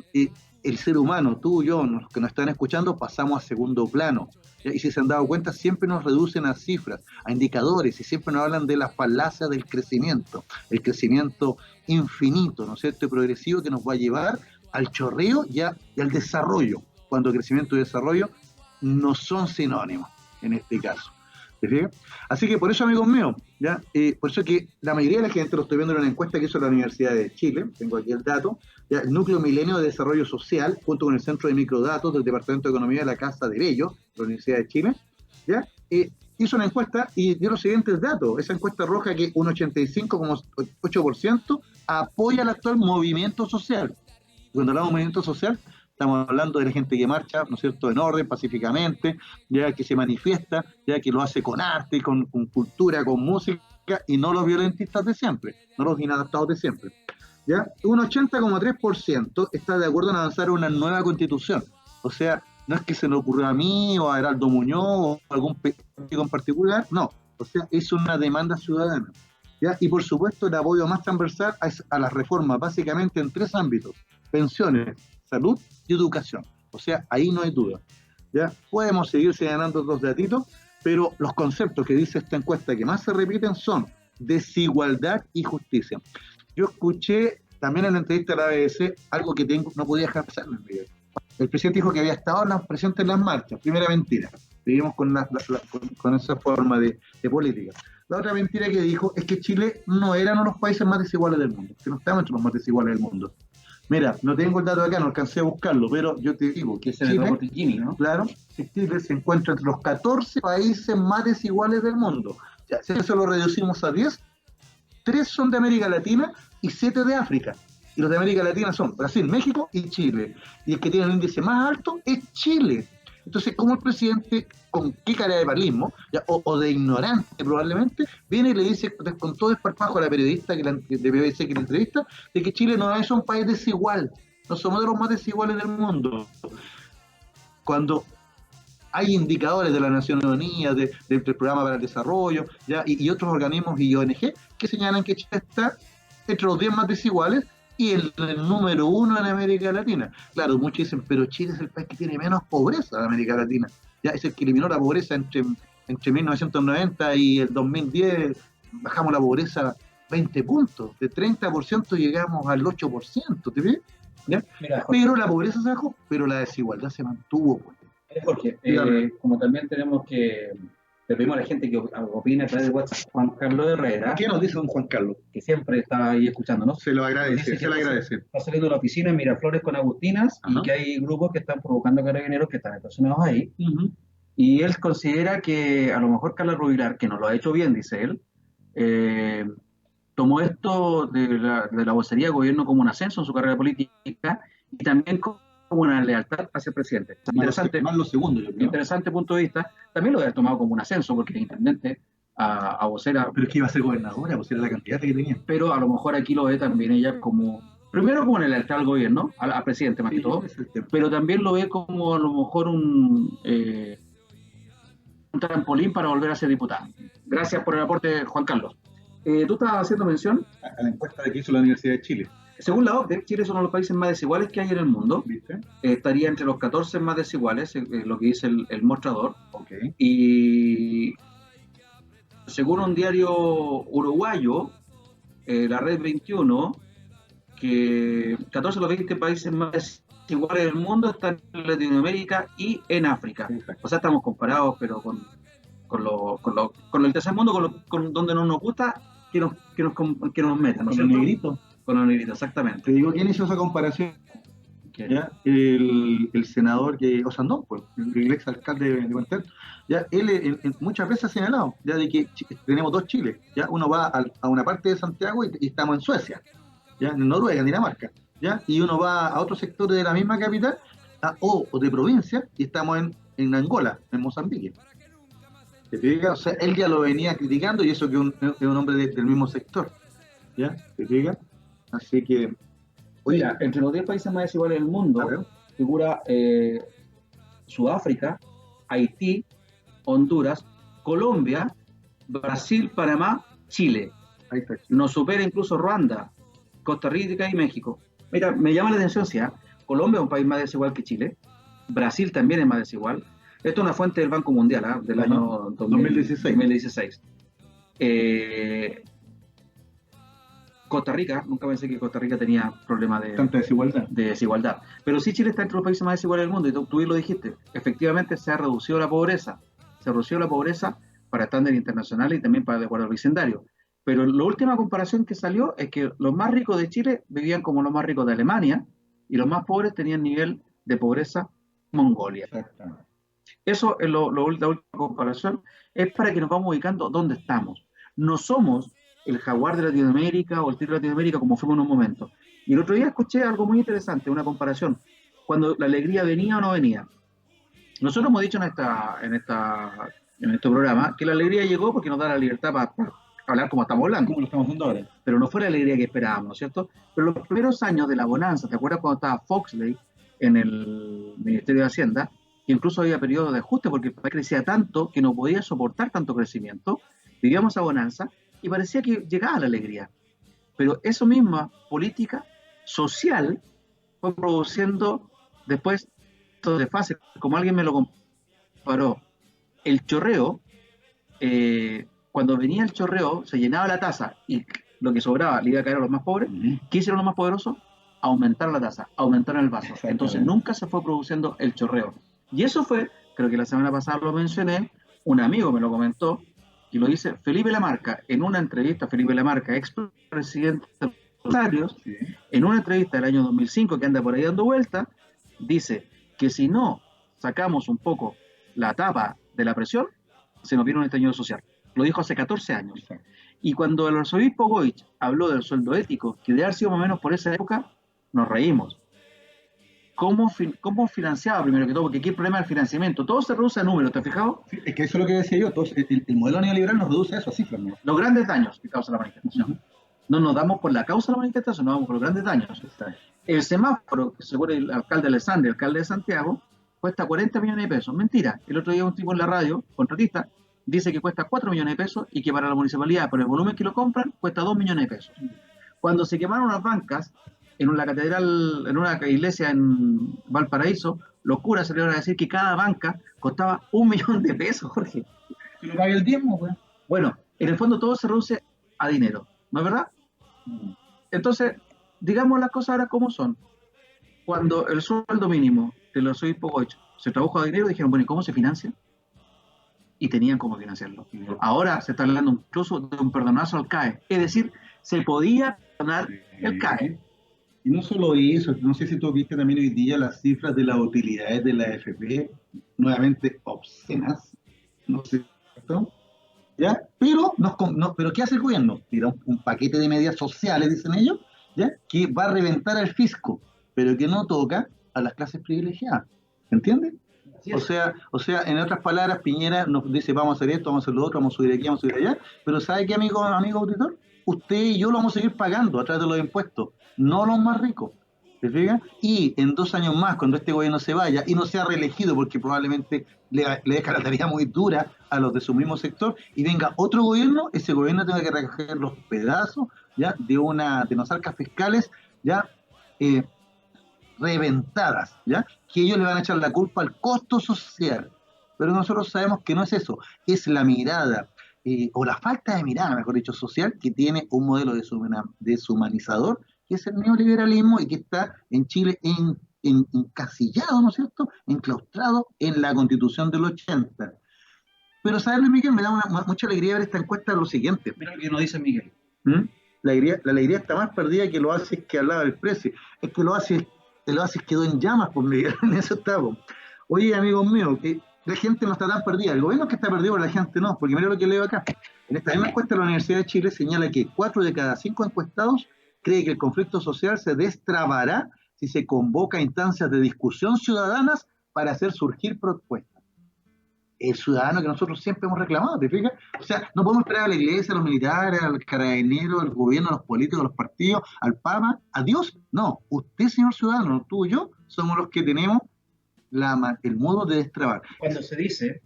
el ser humano, tú, yo, los que nos están escuchando, pasamos a segundo plano. Y si se han dado cuenta, siempre nos reducen a cifras, a indicadores, y siempre nos hablan de la falacia del crecimiento, el crecimiento infinito, ¿no es cierto?, y progresivo, que nos va a llevar al chorreo y al desarrollo, cuando crecimiento y desarrollo no son sinónimos en este caso. ¿Te fijas? Así que por eso, amigos míos, ¿ya? Por eso que la mayoría de la gente, lo estoy viendo en una encuesta que hizo la Universidad de Chile, tengo aquí el dato, ¿ya? El Núcleo Milenio de Desarrollo Social, junto con el Centro de Microdatos del Departamento de Economía de la Casa de Bello, de la Universidad de Chile, ¿ya? Hizo una encuesta y dio los siguientes datos. Esa encuesta arroja que un 85,8% apoya el actual movimiento social. Cuando hablamos de movimiento social, estamos hablando de la gente que marcha, ¿no es cierto?, en orden, pacíficamente, ya que se manifiesta, ya que lo hace con arte, con cultura, con música, y no los violentistas de siempre, no los inadaptados de siempre. ¿Ya? Un 80,3% está de acuerdo en avanzar una nueva constitución. O sea, no es que se le ocurrió a mí o a Heraldo Muñoz o a algún político en particular, no. O sea, es una demanda ciudadana. ¿Ya? Y por supuesto el apoyo más transversal a las reformas, básicamente en 3 ámbitos: pensiones, salud y educación. O sea, ahí no hay duda. ¿Ya? Podemos seguir señalando otros datitos, pero los conceptos que dice esta encuesta que más se repiten son desigualdad y justicia. Yo escuché también en la entrevista a la ABC algo que no podía dejar pasar, Miguel. El presidente dijo que había estado presente en las marchas. Primera mentira. Seguimos con esa forma de política. La otra mentira que dijo es que Chile no era uno de los países más desiguales del mundo, que no estamos entre los más desiguales del mundo. Mira, no tengo el dato acá, no alcancé a buscarlo, pero yo te digo que Chile, ¿no? Claro, Chile se encuentra entre los 14 países más desiguales del mundo. Ya, si eso lo reducimos a 10, 3 son de América Latina y 7 de África. Y los de América Latina son Brasil, México y Chile. Y el que tiene el índice más alto es Chile. Entonces, ¿cómo el presidente, con qué cara de palismo, o de ignorante probablemente, viene y le dice con todo desparpajo a la periodista de BBC que la entrevista, de que Chile no es un país desigual, no somos de los más desiguales del mundo? Cuando hay indicadores de la Naciones Unidas, del Programa para el Desarrollo, ¿ya? Y otros organismos y ONG que señalan que Chile está entre los 10 más desiguales y el número 1 en América Latina. Claro, muchos dicen, pero Chile es el país que tiene menos pobreza de América Latina. Ya es el que eliminó la pobreza entre 1990 y el 2010. Bajamos la pobreza 20 puntos, de 30% llegamos al 8%, ¿te ves? ¿Ya? Mira, Jorge, pero la pobreza se bajó, pero la desigualdad se mantuvo. Pues. Jorge, como también tenemos que... Le pedimos a la gente que opine a través de WhatsApp. Juan Carlos Herrera. ¿Qué nos dice don Juan Carlos? Que siempre está ahí escuchándonos. Se lo agradece, se lo agradece. Está saliendo de la oficina en Miraflores con Agustinas. Ajá. Y que hay grupos que están provocando carabineros que están estacionados ahí. Uh-huh. Y él considera que a lo mejor Carla Rubilar, que no lo ha hecho bien, dice él, tomó esto de la vocería de gobierno como un ascenso en su carrera política y también como una lealtad hacia el presidente. Interesante, más lo segundo, yo creo. Interesante punto de vista. También lo había tomado como un ascenso, porque el intendente a vocera... Pero es que iba a ser gobernadora, pues era la candidata que tenía. Pero a lo mejor aquí lo ve también ella como... Primero como una lealtad al gobierno, al presidente más que todo, pero también lo ve como a lo mejor un trampolín para volver a ser diputada. Gracias por el aporte, Juan Carlos. Tú estabas haciendo mención a la encuesta que hizo la Universidad de Chile. Según la OCDE, Chile es uno de los países más desiguales que hay en el mundo. ¿Viste? Estaría entre los 14 más desiguales, lo que dice el mostrador. Okay. Y según un diario uruguayo, la Red 21, que 14 de los 20 países más desiguales del mundo están en Latinoamérica y en África. Exacto. O sea, estamos comparados, pero con el tercer mundo, con donde no nos gusta que nos metan. ¿No? Con el negrito. Con los negritos, exactamente. Te digo, ¿quién hizo esa comparación? ¿Ya? El senador Osandón, pues, el ex alcalde de Puente. Ya él muchas veces ha señalado ya de que tenemos 2 Chiles. Ya uno va a una parte de Santiago y estamos en Suecia, ya en Noruega, en Dinamarca, ya, y uno va a otros sectores de la misma capital o de provincia y estamos en Angola, en Mozambique. ¿Te fijas? O sea, él ya lo venía criticando y eso que es un hombre del mismo sector, ¿ya? ¿Te fijas? Así que... Mira, entre los 10 países más desiguales del mundo figura Sudáfrica, Haití, Honduras, Colombia, Brasil, Panamá, Chile. Ahí está. Nos supera incluso Ruanda, Costa Rica y México. Mira, me llama la atención, ¿sí? Colombia es un país más desigual que Chile. Brasil también es más desigual. Esto es una fuente del Banco Mundial, del año 2016. Eh, Costa Rica, nunca pensé que Costa Rica tenía problemas Tanta desigualdad. de desigualdad. Pero sí Chile está entre los países más desiguales del mundo, y tú lo dijiste. Efectivamente se ha reducido la pobreza. Se redució la pobreza para estándares internacionales y también para el acuerdo vecindario. Pero la última comparación que salió es que los más ricos de Chile vivían como los más ricos de Alemania y los más pobres tenían nivel de pobreza Mongolia. Exactamente. Eso es la última comparación, es para que nos vamos ubicando dónde estamos. No somos el jaguar de Latinoamérica o el tigre de Latinoamérica como fuimos en un momento. Y el otro día escuché algo muy interesante, una comparación, cuando la alegría venía o no venía. Nosotros hemos dicho en este programa que la alegría llegó porque nos da la libertad para hablar como estamos hablando. Como lo estamos haciendo ahora. Pero no fue la alegría que esperábamos, ¿no es cierto? Pero los primeros años de la bonanza, ¿te acuerdas cuando estaba Foxley en el Ministerio de Hacienda? Que incluso había periodos de ajuste porque el país crecía tanto que no podía soportar tanto crecimiento. Vivíamos a bonanza y parecía que llegaba la alegría. Pero esa misma política social fue produciendo después de fase, como alguien me lo comparó, el chorreo, cuando venía el chorreo, se llenaba la taza y lo que sobraba le iba a caer a los más pobres. ¿Qué hicieron los más poderosos? Aumentar la taza, aumentar el vaso. Entonces nunca se fue produciendo el chorreo. Y eso fue, creo que la semana pasada lo mencioné, un amigo me lo comentó, y lo dice Felipe Lamarca, en una entrevista, Felipe Lamarca, ex presidente de Rosarios, sí, en una entrevista del año 2005 que anda por ahí dando vuelta, dice que si no sacamos un poco la tapa de la presión, se nos viene un estallido social. Lo dijo hace 14 años. Sí. Y cuando el arzobispo Goich habló del sueldo ético, que debe haber sido más o menos por esa época, nos reímos. ¿Cómo financiaba primero que todo? Porque aquí el problema del financiamiento, todo se reduce a números, ¿te has fijado? Sí, es que eso es lo que decía yo, el modelo neoliberal nos reduce a eso, a cifras, ¿no? Los grandes daños que causa la manifestación. No nos damos por la causa de la manifestación, nos vamos por los grandes daños. El semáforo, que según el alcalde Alessandri, el alcalde de Santiago, cuesta 40 millones de pesos. Mentira. El otro día un tipo en la radio, contratista, dice que cuesta 4 millones de pesos y que para la municipalidad, por el volumen que lo compran, cuesta 2 millones de pesos. Cuando se quemaron las bancas en una catedral, en una iglesia en Valparaíso, los curas salieron a decir que cada banca costaba 1 millón de pesos, Jorge. ¿Que lo pague el diezmo, güey? Bueno, en el fondo todo se reduce a dinero, ¿no es verdad? Entonces, digamos las cosas ahora como son. Cuando el sueldo mínimo de los obispos Goich se tradujo a dinero, dijeron, bueno, ¿y cómo se financia? Y tenían cómo financiarlo. Ahora se está hablando incluso de un perdonazo al CAE. Es decir, se podía perdonar el CAE. Y no solo eso, no sé si tú viste también hoy día las cifras de las utilidades de la AFP, nuevamente obscenas, no sé, ¿no? ¿Ya? Pero, pero ¿qué hace el gobierno? Tira un paquete de medidas sociales, dicen ellos, ¿ya? Que va a reventar al fisco, pero que no toca a las clases privilegiadas. ¿Entiendes? O sea, en otras palabras, Piñera nos dice, vamos a hacer esto, vamos a hacer lo otro, vamos a subir aquí, vamos a subir allá, pero ¿sabe qué, amigo auditor? Usted y yo lo vamos a seguir pagando a través de los impuestos, no los más ricos. ¿Se fija? Y en 2 años más, cuando este gobierno se vaya y no sea reelegido, porque probablemente le deja la tarea muy dura a los de su mismo sector, y venga otro gobierno, ese gobierno tenga que recoger los pedazos ya de unas arcas fiscales ya reventadas, ya que ellos le van a echar la culpa al costo social. Pero nosotros sabemos que no es eso, es la mirada, o la falta de mirada, mejor dicho, social, que tiene un modelo deshumanizador, que es el neoliberalismo y que está en Chile encasillado, ¿no es cierto?, enclaustrado en la Constitución del 80. Pero, ¿sabes, Miguel? Me da mucha alegría ver esta encuesta de lo siguiente. Mira lo que nos dice Miguel. La alegría está más perdida que lo hace que hablaba del precio. Es que lo hace quedó en llamas, por Miguel, en eso estamos. Oye, amigos míos, que la gente no está tan perdida. El gobierno es que está perdido, pero la gente no, porque mira lo que leo acá. En esta misma encuesta de la Universidad de Chile señala que 4 de cada 5 encuestados cree que el conflicto social se destrabará si se convoca a instancias de discusión ciudadanas para hacer surgir propuestas. El ciudadano que nosotros siempre hemos reclamado, ¿te fijas? O sea, no podemos esperar a la iglesia, a los militares, al carabinero, al gobierno, a los políticos, a los partidos, al Papa, a Dios. No, usted, señor ciudadano, tú y yo, somos los que tenemos el modo de destrabar. Cuando se dice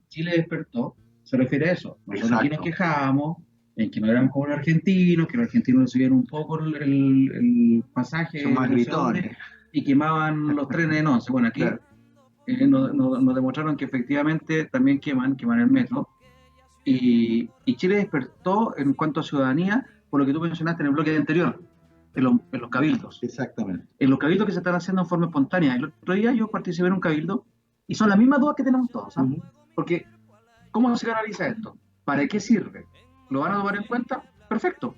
Chile despertó, se refiere a eso. Nosotros aquí nos quejamos en que no éramos como los argentinos, que los argentinos le subieron un poco el pasaje. Son más gritones. y quemaban los trenes en Once. Bueno, aquí Claro, nos demostraron que efectivamente también queman el metro. Y Chile despertó en cuanto a ciudadanía, por lo que tú mencionaste en el bloque anterior, en los cabildos. exactamente. En los cabildos que se están haciendo en forma espontánea. El otro día yo participé en un cabildo y son las mismas dudas que tenemos todos, ¿sabes? Ujú. Porque, ¿cómo se canaliza esto? ¿Para qué sirve? ¿Lo van a tomar en cuenta? Perfecto.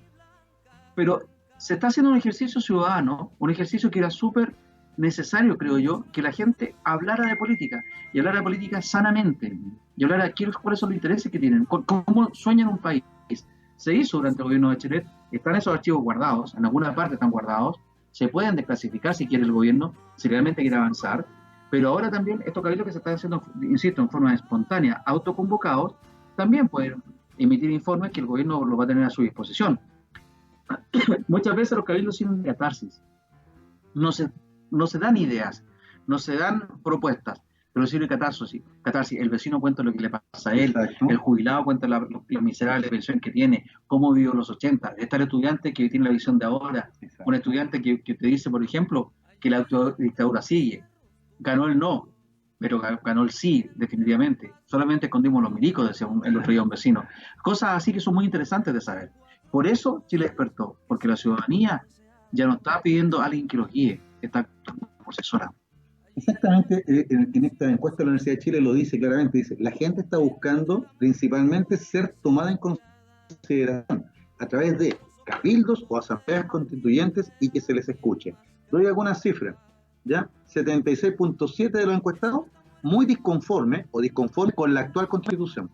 Pero se está haciendo un ejercicio ciudadano, un ejercicio que era súper necesario, creo yo, que la gente hablara de política y hablara de política sanamente y hablara de cuáles son los intereses que tienen, cómo sueñan un país. Se hizo durante el gobierno de Chile, están esos archivos guardados, en alguna parte están guardados, se pueden desclasificar si quiere el gobierno, si realmente quiere avanzar, pero ahora también estos cabildos que se están haciendo, insisto, en forma espontánea, autoconvocados, también pueden emitir informes que el gobierno los va a tener a su disposición. Muchas veces los cabildos sirven de catarsis. No se, no se dan ideas, no se dan propuestas, pero sirve de catarsis. Catarsis. El vecino cuenta lo que le pasa a él, Exacto. el jubilado cuenta la miserable pensión que tiene, cómo vivió los 80. Está el estudiante que tiene la visión de ahora, Exacto. un estudiante que te dice, por ejemplo, que la dictadura sigue. Ganó el no, pero ganó el sí, definitivamente. Solamente escondimos los milicos, decía el otro día un vecino. Cosas así que son muy interesantes de saber. Por eso Chile despertó, porque la ciudadanía ya no está pidiendo a alguien que los guíe, está por sí sola. Exactamente, en esta encuesta de la Universidad de Chile lo dice claramente, dice, la gente está buscando principalmente ser tomada en consideración a través de cabildos o asambleas constituyentes y que se les escuche. Doy algunas cifras, ¿ya? 76.7 de los encuestados muy disconforme o disconforme con la actual constitución.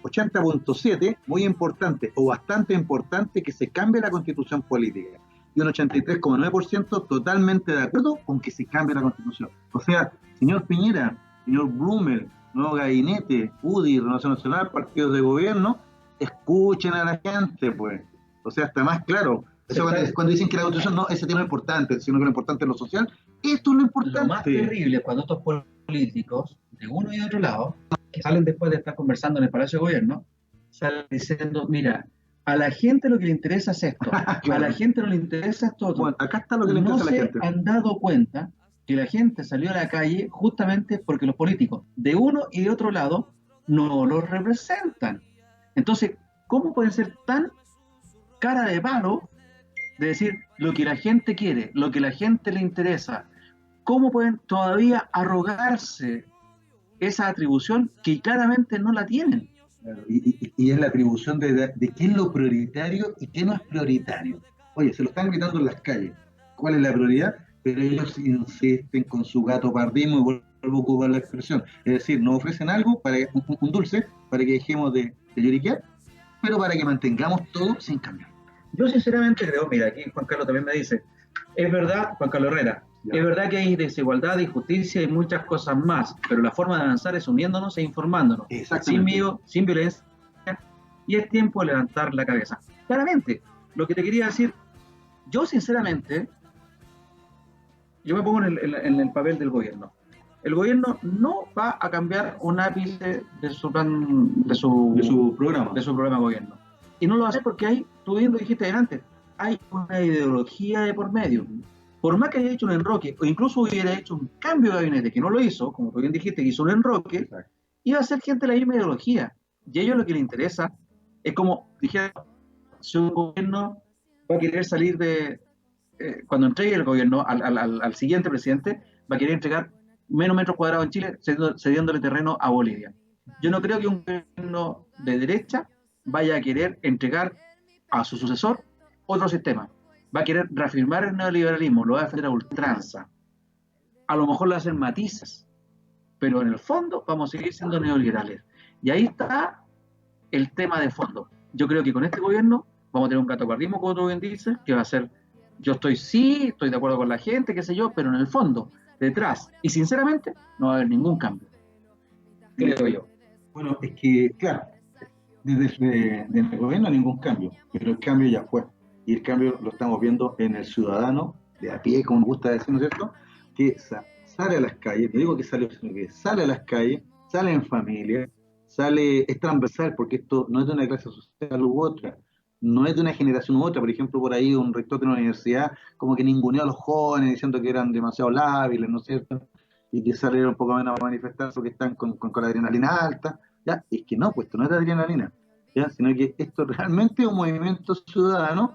80.7, muy importante o bastante importante que se cambie la constitución política. Y un 83,9% totalmente de acuerdo con que se cambie la constitución. O sea, señor Piñera, señor Blumel, nuevo gabinete, UDI, Renovación Nacional, partidos de gobierno, escuchen a la gente, pues. O sea, está más claro. Eso cuando dicen que la constitución no, ese tema es importante, sino que lo importante es lo social, esto es lo importante. Lo más terrible es cuando estos políticos, de uno y de otro lado, que salen después de estar conversando en el Palacio de Gobierno, salen diciendo, mira, a la gente lo que le interesa es esto, claro. A la gente no le interesa esto otro. Bueno, acá está lo que le interesa a la gente. No se han dado cuenta que la gente salió a la calle justamente porque los políticos de uno y de otro lado no los representan. Entonces, ¿cómo pueden ser tan cara de palo de decir lo que la gente quiere, lo que la gente le interesa? ¿Cómo pueden todavía arrogarse esa atribución que claramente no la tienen? Y es la atribución de qué es lo prioritario y qué no es prioritario. Oye, se lo están gritando en las calles. ¿Cuál es la prioridad? Pero ellos insisten con su gato pardismo y vuelvo a ocupar la expresión. Es decir, nos ofrecen algo, para un dulce, para que dejemos de lloriquear, pero para que mantengamos todo sin cambiar. Yo sinceramente creo, mira, aquí Juan Carlos también me dice, es verdad, Juan Carlos Herrera, es verdad que hay desigualdad, injusticia y muchas cosas más, pero la forma de avanzar es uniéndonos e informándonos, sin miedo, sin violencia, y es tiempo de levantar la cabeza. Claramente, lo que te quería decir, yo sinceramente, yo me pongo en el papel del gobierno. El gobierno no va a cambiar un ápice de su plan, de su programa de gobierno. Y no lo va a hacer porque hay, tú bien lo dijiste antes, hay una ideología de por medio. Por más que haya hecho un enroque, o incluso hubiera hecho un cambio de gabinete, que no lo hizo, como tú bien dijiste, que hizo un enroque, exacto, iba a ser gente de la misma ideología. Y a ellos lo que les interesa es como, dijeron, si un gobierno va a querer salir de, cuando entregue el gobierno al siguiente presidente, va a querer entregar menos metros cuadrados en Chile, cediéndole terreno a Bolivia. Yo no creo que un gobierno de derecha vaya a querer entregar a su sucesor otro sistema. Va a querer reafirmar el neoliberalismo, lo va a defender a ultranza. A lo mejor lo hacen matices, pero en el fondo vamos a seguir siendo neoliberales. Y ahí está el tema de fondo. Yo creo que con este gobierno vamos a tener un catacordismo, como tú bien dices, que va a ser, yo estoy de acuerdo con la gente, qué sé yo, pero en el fondo, detrás, y sinceramente, no va a haber ningún cambio. Creo yo. Bueno, es que, claro, desde el gobierno ningún cambio, pero el cambio ya fue. Y el cambio lo estamos viendo en el ciudadano de a pie, como nos gusta decir, ¿no es cierto? Que sale a las calles, no digo que sale, sino que sale a las calles, sale en familia, es transversal, porque esto no es de una clase social u otra, no es de una generación u otra. Por ejemplo, por ahí un rector de una universidad como que ninguneó a los jóvenes diciendo que eran demasiado lábiles, ¿no es cierto? Y que salieron un poco menos a manifestar porque están con la adrenalina alta, ¿ya? Es que no, pues esto no es de adrenalina, ¿ya? Sino que esto realmente es un movimiento ciudadano,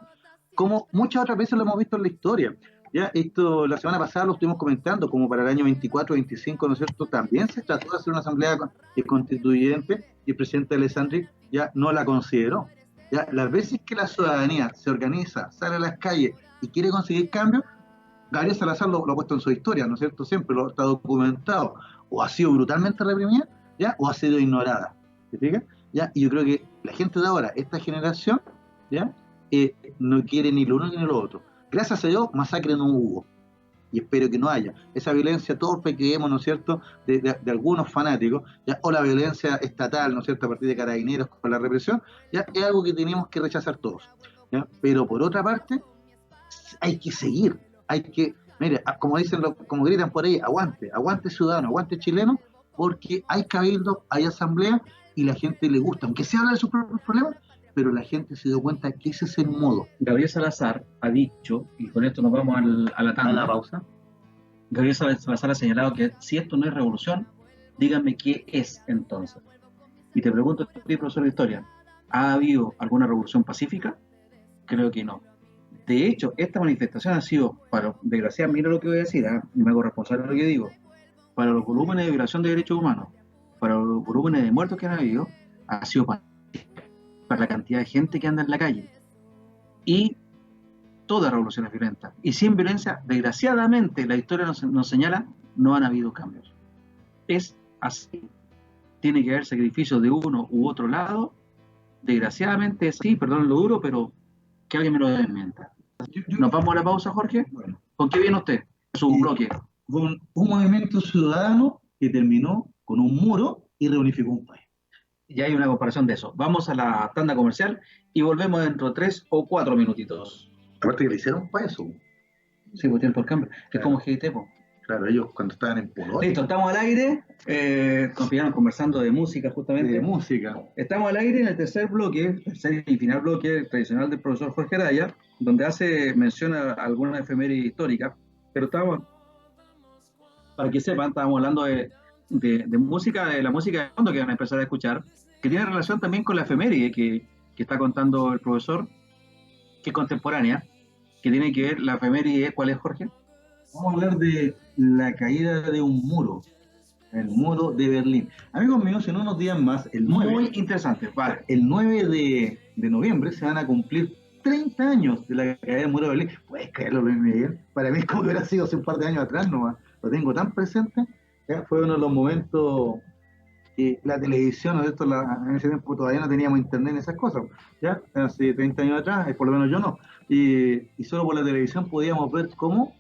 como muchas otras veces lo hemos visto en la historia. Ya, esto la semana pasada lo estuvimos comentando, como para el año 24-25, ¿no es cierto? También se trató de hacer una asamblea constituyente y el presidente Alessandri ya no la consideró. Ya, las veces que la ciudadanía se organiza, sale a las calles y quiere conseguir cambios, Gabriel Salazar lo ha puesto en su historia, ¿no es cierto? Siempre lo está documentado. O ha sido brutalmente reprimida, ¿ya? O ha sido ignorada. ¿Te fijas? ¿Ya? Y yo creo que la gente de ahora, esta generación, ¿ya? No quiere ni lo uno ni lo otro. Gracias a Dios, masacre no hubo. Y espero que no haya. Esa violencia torpe que vemos, ¿no es cierto?, de algunos fanáticos, ¿ya? O la violencia estatal, ¿no es cierto?, a partir de carabineros con la represión, ¿ya? Es algo que tenemos que rechazar todos. ¿Ya? Pero por otra parte, hay que seguir, hay que, mire, como dicen, como gritan por ahí, aguante, aguante ciudadano, aguante chileno, porque hay cabildo, hay asamblea y la gente le gusta, aunque se habla de sus propios problemas, pero la gente se dio cuenta que ese es el modo. Gabriel Salazar ha dicho, y con esto nos vamos a la tanda, A la pausa. Gabriel Salazar ha señalado que si esto no es revolución, díganme qué es entonces. Y te pregunto, profesor de historia, ¿ha habido alguna revolución pacífica? Creo que no. De hecho, esta manifestación ha sido, desgraciadamente, mira lo que voy a decir, y me hago responsable de lo que digo, para los volúmenes de violación de derechos humanos, para los volúmenes de muertos que han habido, ha sido para la cantidad de gente que anda en la calle. Y toda revolución es violenta. Y sin violencia, desgraciadamente, la historia nos señala, no han habido cambios. Es así. Tiene que haber sacrificios de uno u otro lado. Desgraciadamente es así, perdón lo duro, pero que alguien me lo desmienta. ¿Nos vamos a la pausa, Jorge? Bueno, ¿Con qué viene usted? Su bloque. Con un movimiento ciudadano que terminó con un muro y reunificó un país. Ya hay una comparación de eso. Vamos a la tanda comercial y volvemos dentro de 3 o 4 minutitos. Aparte que le hicieron para eso. Sí, pues tiempo por cambio. Es Claro. como GT, pues. Claro, ellos cuando estaban en Polonia. Listo, estamos al aire. Nos pillaron conversando de música, justamente. De música. Estamos al aire en el tercer bloque, tercer y final bloque tradicional del profesor Jorge Araya, donde hace mención a algunas efemérides históricas, pero estamos, para que sepan, estábamos hablando de música, de la música de fondo que van a empezar a escuchar, que tiene relación también con la efeméride que está contando el profesor, que es contemporánea, que tiene que ver la efeméride. ¿Cuál es, Jorge? Vamos a hablar de la caída de un muro, el muro de Berlín. Amigos míos, en unos días más, el 9, Muy interesante, vale. el 9 de noviembre se van a cumplir 30 años de la caída del muro de Berlín. Puedes creerlo, Luis Miguel. Para mí es como que hubiera sido hace un par de años atrás nomás. Lo tengo tan presente. ¿Ya? Fue uno de los momentos que la televisión, ¿no? En ese tiempo todavía no teníamos internet en esas cosas. ¿Ya? Hace 30 años atrás, por lo menos yo no. Y solo por la televisión podíamos ver cómo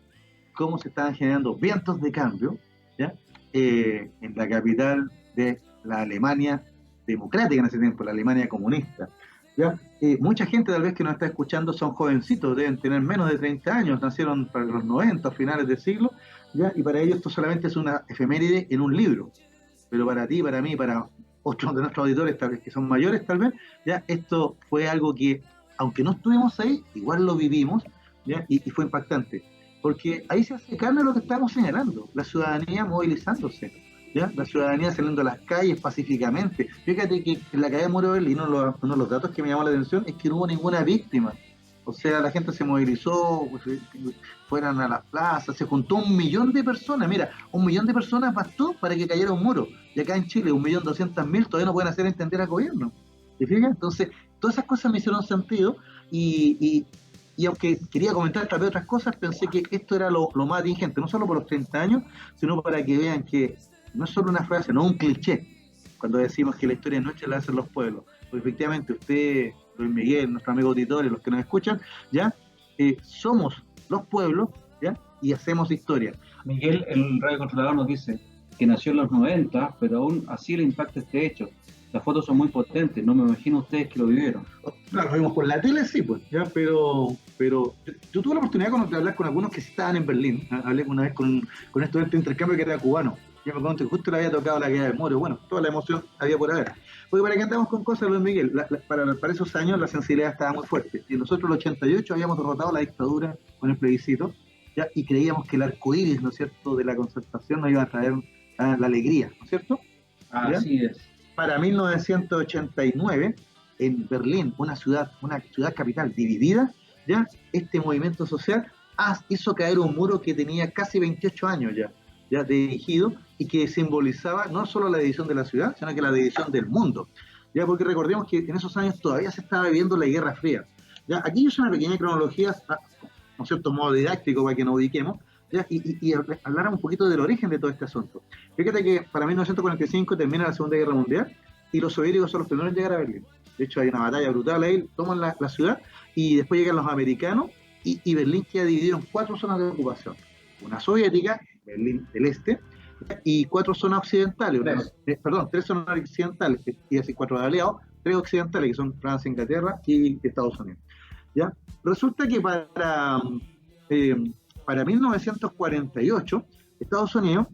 se estaban generando vientos de cambio, ¿ya? En la capital de la Alemania democrática en ese tiempo, la Alemania comunista. ¿Ya? Mucha gente tal vez que nos está escuchando son jovencitos, deben tener menos de 30 años, nacieron para los 90, finales del siglo, ¿ya? Y para ellos esto solamente es una efeméride en un libro. Pero para ti, para mí, para otros de nuestros auditores tal vez que son mayores tal vez, ¿ya? Esto fue algo que, aunque no estuvimos ahí, igual lo vivimos, ¿ya? Y fue impactante. Porque ahí se hace carne lo que estamos señalando, la ciudadanía movilizándose, ¿ya? La ciudadanía saliendo a las calles pacíficamente. Fíjate que en la caída de Muro de Berlín, uno de los datos que me llamó la atención es que no hubo ninguna víctima. O sea, la gente se movilizó, fueron a las plazas, se juntó 1 millón de personas. Mira, 1 millón de personas bastó para que cayera un muro. Y acá en Chile, 1.200.000 todavía no pueden hacer entender al gobierno. ¿Te fijas? Entonces, todas esas cosas me hicieron sentido y aunque quería comentar tal vez otras cosas, pensé que esto era lo más atingente, no solo por los 30 años, sino para que vean que no es solo una frase, no un cliché, cuando decimos que la historia nuestra la hacen los pueblos. Porque efectivamente usted, Luis Miguel, nuestro amigo auditor y los que nos escuchan, ¿ya? Somos los pueblos, ¿ya? Y hacemos historia. Miguel, el radio controlador, nos dice que nació en los 90, pero aún así le impacta este hecho. Las fotos son muy potentes, no me imagino ustedes que lo vivieron. Claro, lo vimos por la tele, sí, pues, ¿ya? Pero yo tuve la oportunidad de hablar con algunos que sí estaban en Berlín. Hablé una vez con un estudiante de intercambio que era cubano. Yo me acuerdo que justo le había tocado la caída del muro, bueno, toda la emoción había por haber. Porque para que andamos con cosas, Luis Miguel, para esos años la sensibilidad estaba muy fuerte. Y nosotros en el 88 habíamos derrotado la dictadura con el plebiscito, ¿ya? Y creíamos que el arco iris, ¿no es cierto?, de la concertación nos iba a traer la alegría, ¿no es cierto? ¿Ya? Así es. Para 1989, en Berlín, una ciudad capital dividida, ¿ya? Este movimiento social hizo caer un muro que tenía casi 28 años ya dirigido, y que simbolizaba no solo la división de la ciudad, sino que la división del mundo. Ya, porque recordemos que en esos años todavía se estaba viviendo la Guerra Fría. Ya, aquí hice una pequeña cronología, ¿no es cierto?, modo didáctico para que nos ubiquemos, ¿ya? Y hablar un poquito del origen de todo este asunto. Fíjate que para 1945 termina la Segunda Guerra Mundial y los soviéticos son los primeros en llegar a Berlín. De hecho, hay una batalla brutal ahí, toman la ciudad y después llegan los americanos y Berlín queda dividido en 4 zonas de ocupación. Una soviética, Berlín del Este, y 4 zonas occidentales, perdón, 3 zonas occidentales, y así 4 de aliados, 3 occidentales, que son Francia, Inglaterra y Estados Unidos. ¿Ya? Resulta que para 1948, Estados Unidos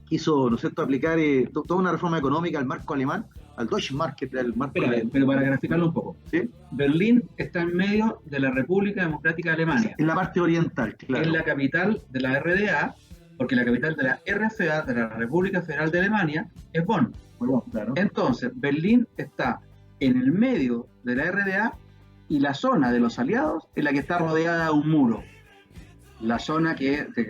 quiso, ¿no es cierto?, aplicar toda una reforma económica al marco alemán, al Deutsche Mark, que era el marco alemán. Pero para graficarlo un poco, ¿Sí? Berlín está en medio de la República Democrática de Alemania. En la parte oriental, claro. Es la capital de la RDA, porque la capital de la RFA, de la República Federal de Alemania, es Bonn. Bueno, claro. Entonces, Berlín está en el medio de la RDA y la zona de los aliados es la que está rodeada de un muro. La zona que de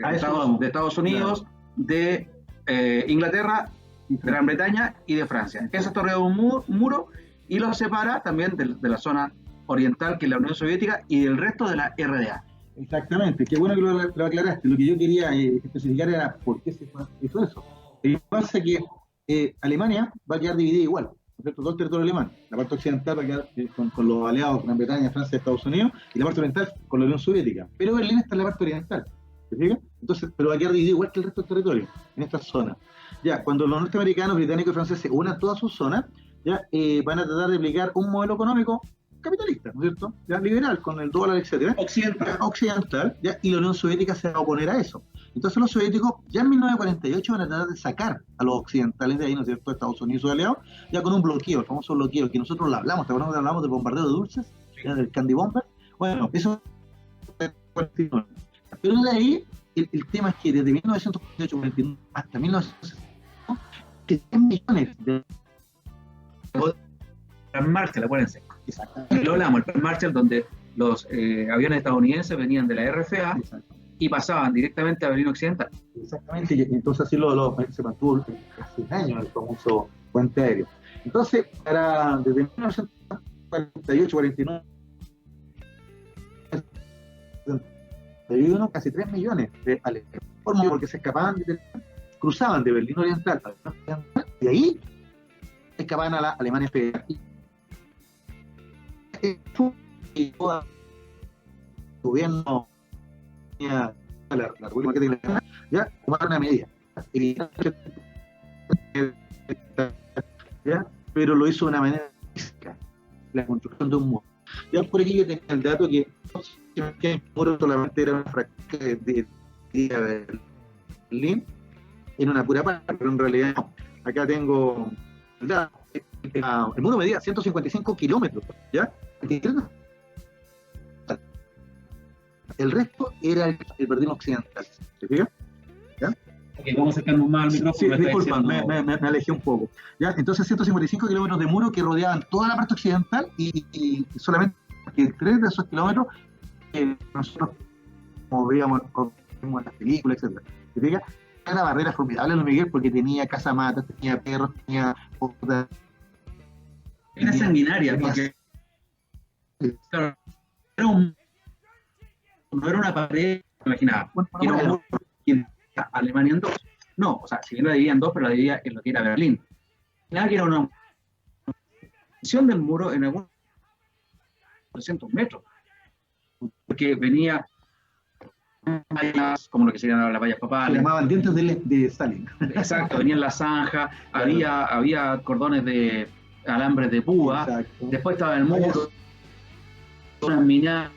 Estados Unidos, claro, de Inglaterra, Gran Bretaña y de Francia. Eso está rodeado de un muro y lo separa también de la zona oriental, que es la Unión Soviética, y del resto de la RDA. Exactamente, qué bueno que lo aclaraste. Lo que yo quería especificar era por qué se hizo eso. Pasa que Alemania va a quedar dividida igual, ¿no es cierto? Todo el territorio alemán. La parte occidental va a quedar con los aliados, Gran Bretaña, Francia, Estados Unidos, y la parte oriental con la Unión Soviética. Pero Berlín está en la parte oriental, ¿te fijas? Entonces, pero va a quedar dividido igual que el resto del territorio, en esta zona. Ya, cuando los norteamericanos, británicos y franceses unan todas sus zonas, ya van a tratar de aplicar un modelo económico capitalista, ¿no es cierto? Ya, liberal, con el dólar, etcétera. Occidental, ya, y la Unión Soviética se va a oponer a eso. Entonces los soviéticos ya en 1948 van a tratar de sacar a los occidentales de ahí, ¿no es cierto?, Estados Unidos y sus aliados, ya con un bloqueo, el famoso bloqueo, que nosotros lo hablamos, ¿te acuerdas que hablamos del bombardeo de dulces? Ya, del Candy Bomber. Bueno, eso... Pero de ahí, el tema es que desde 1948 hasta 1960, que 10 millones de... Plan Marshall, acuérdense. Lo hablamos, el Plan Marshall, donde los aviones estadounidenses venían de la RFA y pasaban directamente a Berlín Occidental. Exactamente, y entonces así se mantuvo casi años el famoso puente aéreo. Entonces, desde 1948, 49, casi 3 millones de alemanes, porque se escapaban, cruzaban de Berlín Oriental y ahí escapaban a la Alemania Federal. Y todo el gobierno, la República Democrática, ya tomaron una medida, ¿ya? Pero lo hizo de una manera física, la construcción de un muro. Ya por aquí yo tenía el dato que el muro solamente era una fractura de Berlín en una pura parte, pero en realidad no. Acá tengo el dato. El muro medía 155 kilómetros, ¿ya? El resto era el Berlín Occidental, ¿te fijas? ¿Ya? Okay, vamos acercando más al micrófono. Sí, disculpa, me alejé un poco. ¿Ya? Entonces 155 kilómetros de muro que rodeaban toda la parte occidental y solamente 3 de esos kilómetros nosotros, como veíamos en las películas, etc. ¿Te fijas? Era una barrera formidable, Luis Miguel, porque tenía casamatas, tenía perros, tenía... Era sanguinaria, porque claro, no era una pared, imaginaba, era un muro que Alemania en dos. No, o sea, si bien la dividía en dos, pero la dividía en lo que era Berlín. Nada que era una extensión del muro en algunos 300 metros, porque venía vallas, como lo que se llaman las vallas papales. Se llamaban dientes de Stalin. Exacto, venían las zanjas, claro. había cordones de alambres de púa. Exacto. Después estaba el muro, unas minas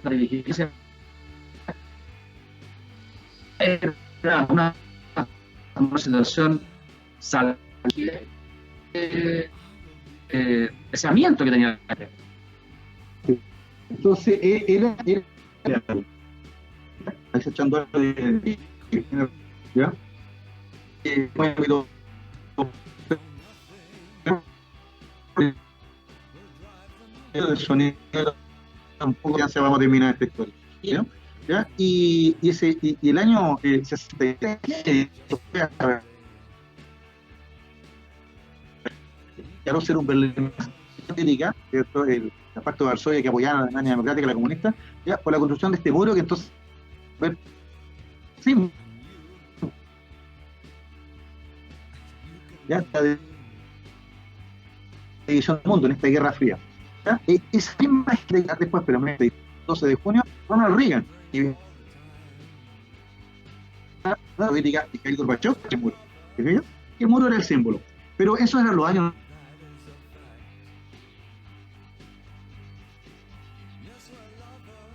de vigilancia. Era una una situación salvaje deseamiento que tenía la gente. Entonces, era ahí se echando ¿ya? Bueno, el sonido tampoco ya se vamos a terminar esta historia, ¿ya? ¿Ya? Y el año 63 claro, ser un Berlín ¿cierto? El pacto de Varsovia que apoyaba a la Alemania democrática, la comunista, ya, por la construcción de este muro que entonces sí, ya está de división del mundo en esta Guerra Fría. ¿Ya? Esa misma después, pero el 12 de junio, Ronald Reagan y la política de Mikhail Gorbachev, el muro. El muro era el símbolo. Pero eso eran los años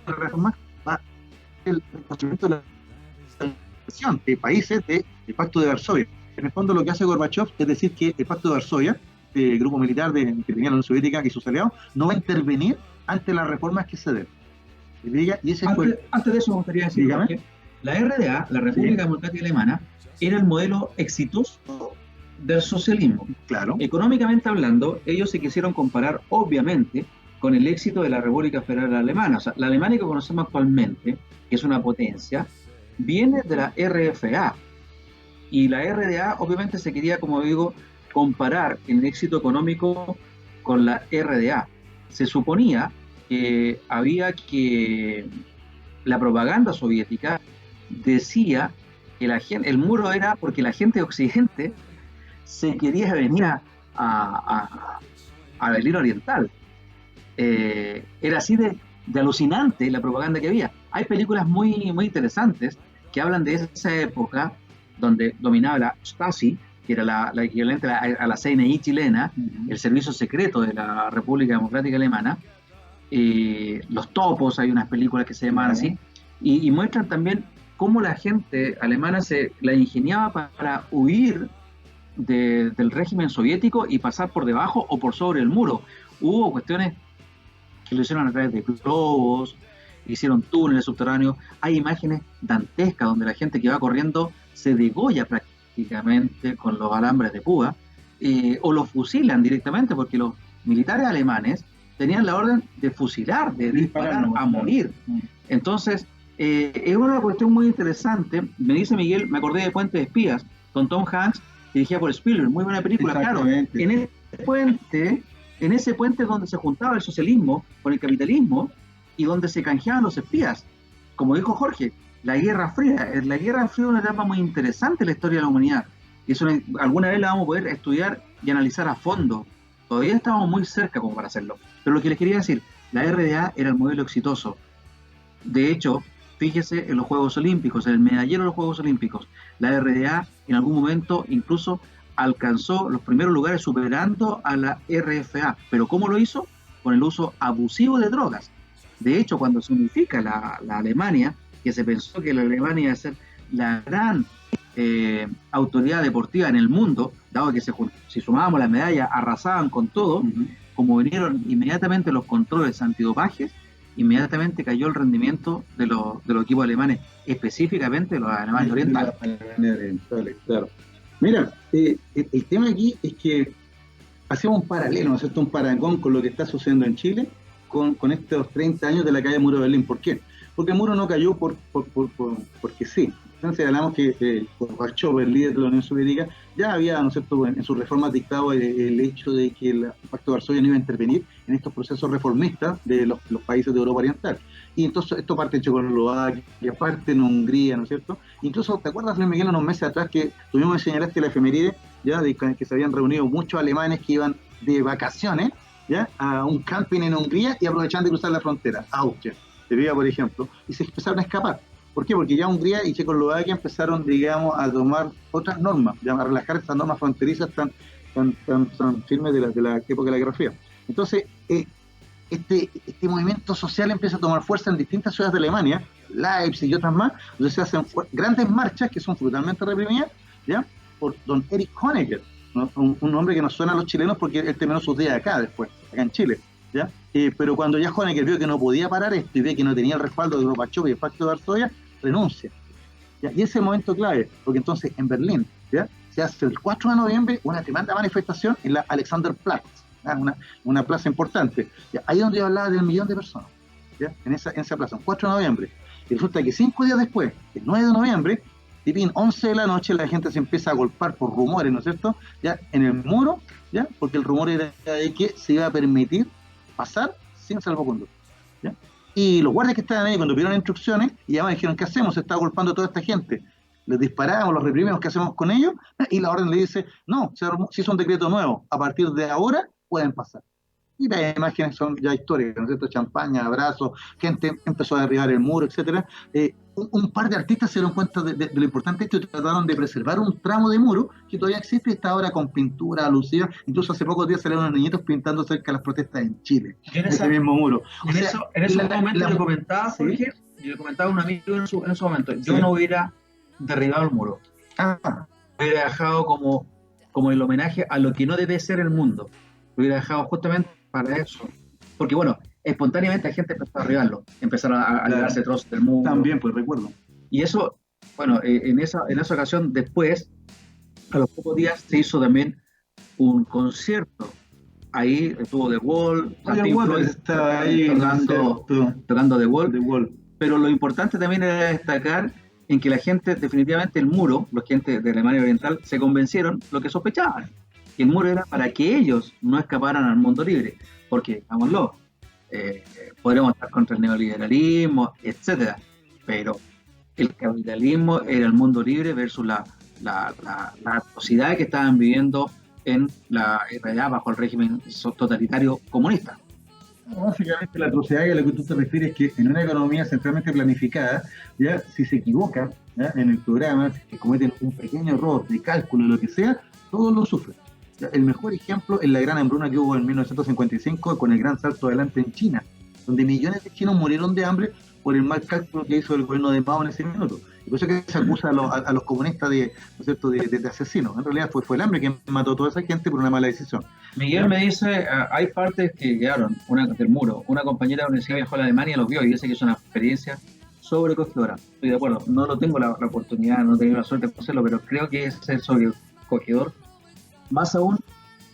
de reforma, el construimiento de la de países del Pacto de Varsovia. En el fondo lo que hace Gorbachev es decir que el Pacto de Varsovia, el grupo militar que tenía la Unión Soviética y sus aliados, no va a intervenir ante las reformas que se den. Y ese antes de eso me gustaría decir que la RDA, la República Democrática Alemana, era el modelo exitoso del socialismo. Claro. Económicamente hablando, ellos se quisieron comparar, obviamente, con el éxito de la República Federal Alemana. O sea, la Alemania que conocemos actualmente, que es una potencia, viene de la RFA. Y la RDA, obviamente, se quería, como digo, comparar el éxito económico con la RDA. Se suponía que la propaganda soviética decía que el muro era porque la gente de Occidente se quería venir a Berlín Oriental. Era así de alucinante la propaganda que había. Hay películas muy, muy interesantes que hablan de esa época donde dominaba la Stasi, que era la equivalente a la CNI chilena, el servicio secreto de la República Democrática Alemana. Los topos, hay unas películas que se llaman así, y muestran también cómo la gente alemana se la ingeniaba para huir del régimen soviético y pasar por debajo o por sobre el muro. Hubo cuestiones que lo hicieron a través de globos, hicieron túneles subterráneos, hay imágenes dantescas donde la gente que va corriendo se degolla prácticamente con los alambres de púa, o los fusilan directamente porque los militares alemanes tenían la orden de fusilar, de disparar a morir. Entonces, es una cuestión muy interesante. Me dice Miguel, me acordé de Puente de Espías, con Tom Hanks, dirigida por Spielberg, muy buena película. Claro, en ese puente donde se juntaba el socialismo con el capitalismo y donde se canjeaban los espías. Como dijo Jorge, la Guerra Fría. La Guerra Fría es una etapa muy interesante en la historia de la humanidad. Y eso alguna vez la vamos a poder estudiar y analizar a fondo. Todavía estamos muy cerca como para hacerlo. Pero lo que les quería decir, la RDA era el modelo exitoso. De hecho, fíjese en los Juegos Olímpicos, en el medallero de los Juegos Olímpicos, la RDA en algún momento incluso alcanzó los primeros lugares superando a la RFA. ¿Pero cómo lo hizo? Con el uso abusivo de drogas. De hecho, cuando se unifica la Alemania, que se pensó que la Alemania iba a ser la gran autoridad deportiva en el mundo, dado que si sumábamos las medallas arrasaban con todo, como vinieron inmediatamente los controles antidopajes, inmediatamente cayó el rendimiento de los equipos alemanes, específicamente los alemanes orientales. Claro. Mira, el tema aquí es que hacemos un paralelo, ¿no es cierto? Un parangón con lo que está sucediendo en Chile con estos 30 años de la caída del muro de Berlín. ¿Por qué? Porque el muro no cayó porque sí. Entonces hablamos que Gorbachev, el líder de la Unión Soviética, ya había, ¿no es cierto?, en sus reformas dictado el hecho de que el Pacto de Varsovia no iba a intervenir en estos procesos reformistas de los países de Europa Oriental. Y entonces esto parte en Checoslovaquia, parte en Hungría, ¿no es cierto? Incluso, ¿te acuerdas, Luis Miguel, unos meses atrás que tuvimos que señalaste la efeméride, ya, de que se habían reunido muchos alemanes que iban de vacaciones, ya, a un camping en Hungría y aprovechaban de cruzar la frontera, Austria, Serbia, por ejemplo, y se empezaron a escapar? ¿Por qué? Porque ya Hungría y Checoslovaquia empezaron, digamos, a tomar otras normas, ya, a relajar estas normas fronterizas tan firmes de la época de la Guerra Fría. Entonces, este movimiento social empieza a tomar fuerza en distintas ciudades de Alemania, Leipzig y otras más, donde se hacen grandes marchas que son brutalmente reprimidas, ¿ya? por don Erich Honecker, ¿no? Un hombre que nos suena a los chilenos porque él terminó sus días acá después, acá en Chile, ¿ya? Pero cuando ya Honecker vio que no podía parar esto y ve que no tenía el respaldo de Gorbachev y el Pacto de Varsovia, renuncia. ¿Ya? Y ese es el momento clave, porque entonces en Berlín, ¿ya?, se hace el 4 de noviembre una tremenda manifestación en la Alexanderplatz, ¿ya?, una plaza importante. ¿Ya? Ahí donde yo hablaba del 1.000.000 de personas, ¿ya?, en esa plaza, el 4 de noviembre. Y resulta que 5 días después, el 9 de noviembre, tipín 11 de la noche, la gente se empieza a golpear por rumores, ¿no es cierto?, ya en el muro, ¿ya?, porque el rumor era de que se iba a permitir pasar sin salvoconducto, ¿ya? Y los guardias que estaban ahí, cuando vieron instrucciones, y además dijeron: ¿qué hacemos? Se está golpeando a toda esta gente. Les disparamos, los reprimimos, ¿qué hacemos con ellos? Y la orden le dice: no, se hizo un decreto nuevo, a partir de ahora pueden pasar. Y las imágenes son ya históricas, ¿no es cierto? Champaña, abrazos, gente empezó a derribar el muro, etcétera. Un par de artistas se dieron cuenta de lo importante que trataron de preservar un tramo de muro que todavía existe y está ahora con pintura alusiva. Incluso hace pocos días salieron unos niñitos pintando cerca de las protestas en Chile, en ese mismo muro. En ese momento yo comentaba, ¿sí? Jorge, yo comentaba a un amigo en ese momento, yo no hubiera derribado el muro. Hubiera dejado como el homenaje a lo que no debe ser el mundo. Lo hubiera dejado justamente para eso. Porque bueno, espontáneamente la gente empezó a derribarlo, empezaron a darse trozos del muro. También, pues recuerdo. Y eso, bueno, en esa ocasión después, a los pocos días, se hizo también un concierto. Ahí estuvo The Wall, estaba ahí tocando The Wall. Pero lo importante también era destacar en que la gente, definitivamente el muro, los gente de Alemania Oriental, se convencieron lo que sospechaban, que el muro era para que ellos no escaparan al mundo libre, porque, digámoslo, podríamos estar contra el neoliberalismo, etcétera, pero el capitalismo era el mundo libre versus la atrocidad que estaban viviendo en realidad bajo el régimen totalitario comunista. Básicamente la atrocidad a la que tú te refieres es que en una economía centralmente planificada, ya si se equivoca, ¿ya?, en el programa, si cometen un pequeño error de cálculo o lo que sea, todos lo sufren. ¿Ya? El mejor ejemplo es la gran hambruna que hubo en 1955 con el gran salto adelante en China, donde millones de chinos murieron de hambre por el mal cálculo que hizo el gobierno de Mao en ese minuto. Y por eso que se acusa a los comunistas ¿no es cierto?, de asesinos. En realidad fue el hambre que mató a toda esa gente por una mala decisión. Miguel me dice, hay partes que quedaron del muro. Una compañera de la universidad viajó a la Alemania, los vio y dice que es una experiencia sobrecogedora. Estoy de acuerdo, no lo tengo la oportunidad, no he tenido la suerte de hacerlo, pero creo que es el sobrecogedor. Más aún,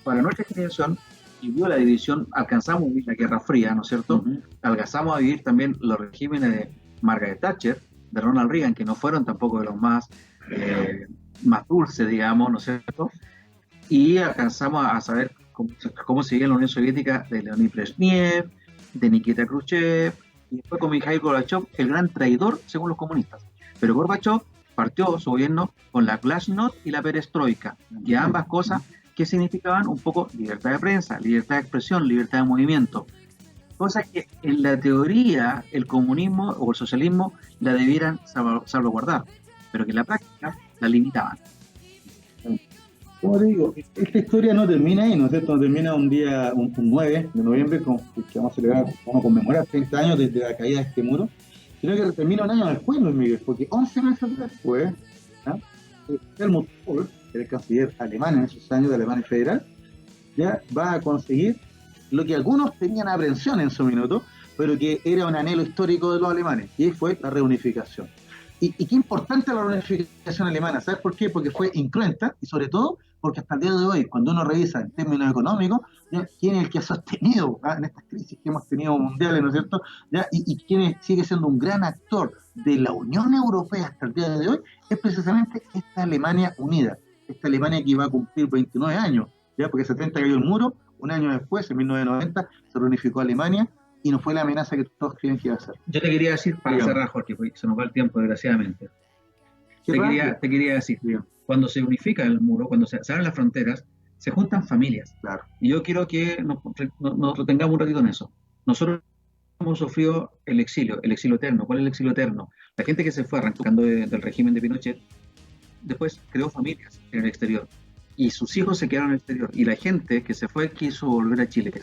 para nuestra generación, y vio la división, alcanzamos a vivir la Guerra Fría, ¿no es cierto? Alcanzamos a vivir también los regímenes de Margaret Thatcher, de Ronald Reagan, que no fueron tampoco de los más dulces, digamos, ¿no es cierto? Y alcanzamos a saber cómo seguía la Unión Soviética de Leonid Brezhnev, de Nikita Khrushchev, y después con Mikhail Gorbachev, el gran traidor según los comunistas. Pero Gorbachev partió su gobierno con la Glasnost y la Perestroika, y ambas cosas que significaban un poco libertad de prensa, libertad de expresión, libertad de movimiento. Cosa que en la teoría el comunismo o el socialismo la debieran salvaguardar, pero que en la práctica la limitaban. Como te digo, esta historia no termina ahí, ¿no es cierto? No termina un 9 de noviembre, que vamos a celebrar, vamos a conmemorar 30 años desde la caída de este muro, sino que termina un año después, Luis Miguel, porque 11 meses después, Helmut Kohl, que era el canciller alemán en esos años de Alemania Federal, ya va a conseguir lo que algunos tenían aprensión en su minuto, pero que era un anhelo histórico de los alemanes, y fue la reunificación. Y qué importante la reunificación alemana, ¿sabes por qué? Porque fue incruenta y sobre todo porque hasta el día de hoy, cuando uno revisa en términos económicos, ¿ya?, quién es el que ha sostenido en estas crisis que hemos tenido mundiales, ¿no es cierto?, ¿ya?, y quién sigue siendo un gran actor de la Unión Europea hasta el día de hoy, es precisamente esta Alemania unida, esta Alemania que iba a cumplir 29 años, ¿ya?, porque 70 cayó el muro, un año después, en 1990, se reunificó Alemania, y no fue la amenaza que todos creían que iba a ser. Yo te quería decir, para cerrar, Jorge, porque se nos va el tiempo, desgraciadamente. Te quería decir, cuando se unifica el muro, cuando se abren las fronteras, se juntan familias. Claro. Y yo quiero que nos retengamos un ratito en eso. Nosotros hemos sufrido el exilio eterno. ¿Cuál es el exilio eterno? La gente que se fue arrancando del régimen de Pinochet, después creó familias en el exterior. Y sus hijos se quedaron en el exterior. Y la gente que se fue quiso volver a Chile.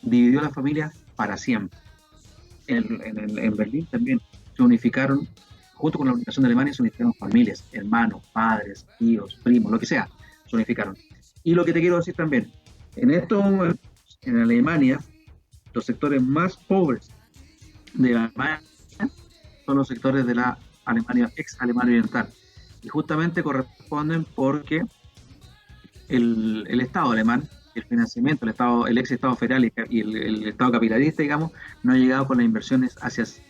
Dividió la familia para siempre. En Berlín también se unificaron junto con la unificación de Alemania se unificaron familias, hermanos, padres, tíos, primos, lo que sea, se unificaron. Y lo que te quiero decir también, en estos momentos, en Alemania, los sectores más pobres de Alemania son los sectores de la Alemania, ex Alemania Oriental. Y justamente corresponden porque el Estado alemán, el financiamiento, el ex Estado federal y el Estado capitalista, digamos, no ha llegado con las inversiones hacia ese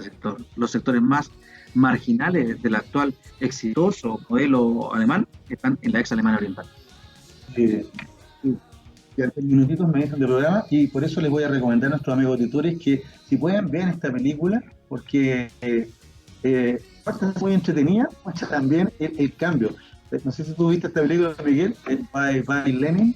sector. Los sectores más marginales del actual exitoso modelo alemán están en la ex Alemania Oriental. En minutitos me dejan de programa y por eso les voy a recomendar a nuestros amigos auditores que si pueden vean esta película porque aparte es muy entretenida, muestra también el cambio. No sé si tú viste esta película, Miguel, by Lenin,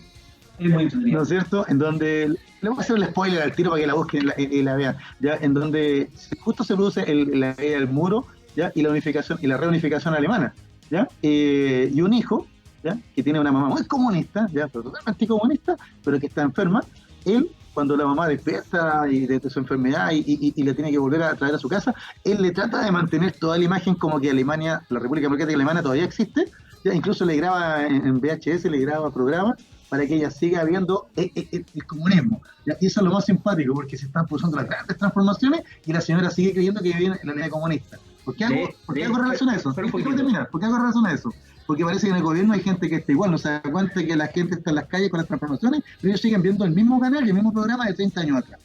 Es muy entretenido. ¿no es cierto? En donde, le voy a hacer el spoiler al tiro para que la busquen y la vean, ¿ya? En donde justo se produce la caída del muro, ¿ya? Y la unificación y la reunificación alemana, ¿ya? Y un hijo, ¿ya? Que tiene una mamá muy comunista, ¿ya? Pero totalmente comunista, pero que está enferma, él, cuando la mamá despierta y de su enfermedad y le tiene que volver a traer a su casa, él le trata de mantener toda la imagen como que Alemania, la República Democrática Alemana todavía existe, ¿ya? Incluso le graba en VHS, le graba programas para que ella siga viendo el comunismo, ¿ya? Y eso es lo más simpático, porque se están produciendo las grandes transformaciones y la señora sigue creyendo que vive en la unidad comunista. ¿Por qué hago relación a eso? ¿Por qué hago relación a eso? Porque parece que en el gobierno hay gente que está igual, no se da cuenta que la gente está en las calles con las transformaciones, pero ellos siguen viendo el mismo canal y el mismo programa de 30 años atrás.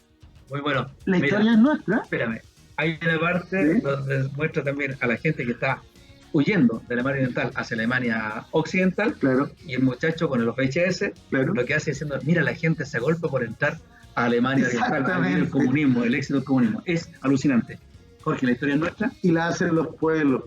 Muy bueno. La historia es nuestra. Espérame, hay una parte donde muestra también a la gente que está huyendo de Alemania Oriental hacia Alemania Occidental, claro, y el muchacho con los VHS, claro, lo que hace diciendo, mira, la gente se agolpa por entrar a Alemania Oriental, el comunismo, el éxito del comunismo. Es alucinante. Jorge, la historia es nuestra. Y la hacen los pueblos.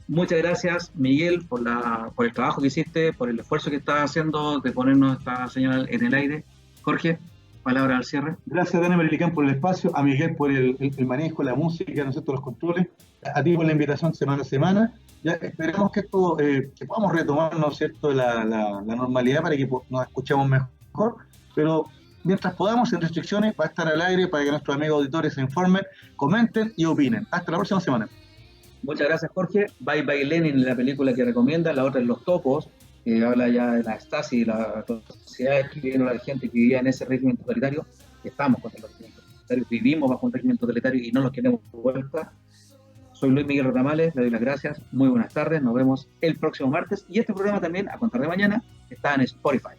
Muchas gracias, Miguel, por el trabajo que hiciste, por el esfuerzo que estás haciendo de ponernos esta señal en el aire. Jorge, palabra al cierre. Gracias, Dani Marilicán, por el espacio, a Miguel por el manejo, la música, nosotros los controles, a ti por la invitación semana a semana. Ya esperamos que esto, que podamos retomar, ¿no es cierto?, la normalidad para que nos escuchemos mejor, pero mientras podamos, sin restricciones, va a estar al aire para que nuestros amigos auditores se informen, comenten y opinen. Hasta la próxima semana. Muchas gracias, Jorge. Bye Bye Lenin, la película que recomienda. La otra es Los Topos, que habla ya de la Stasi, la sociedad que vivieron la gente que vivía en ese régimen totalitario. Estamos contra los regímenes totalitarios, vivimos bajo un régimen totalitario y no los queremos de vuelta. Soy Luis Miguel Ramales, le doy las gracias. Muy buenas tardes, nos vemos el próximo martes. Y este programa también, a contar de mañana, está en Spotify.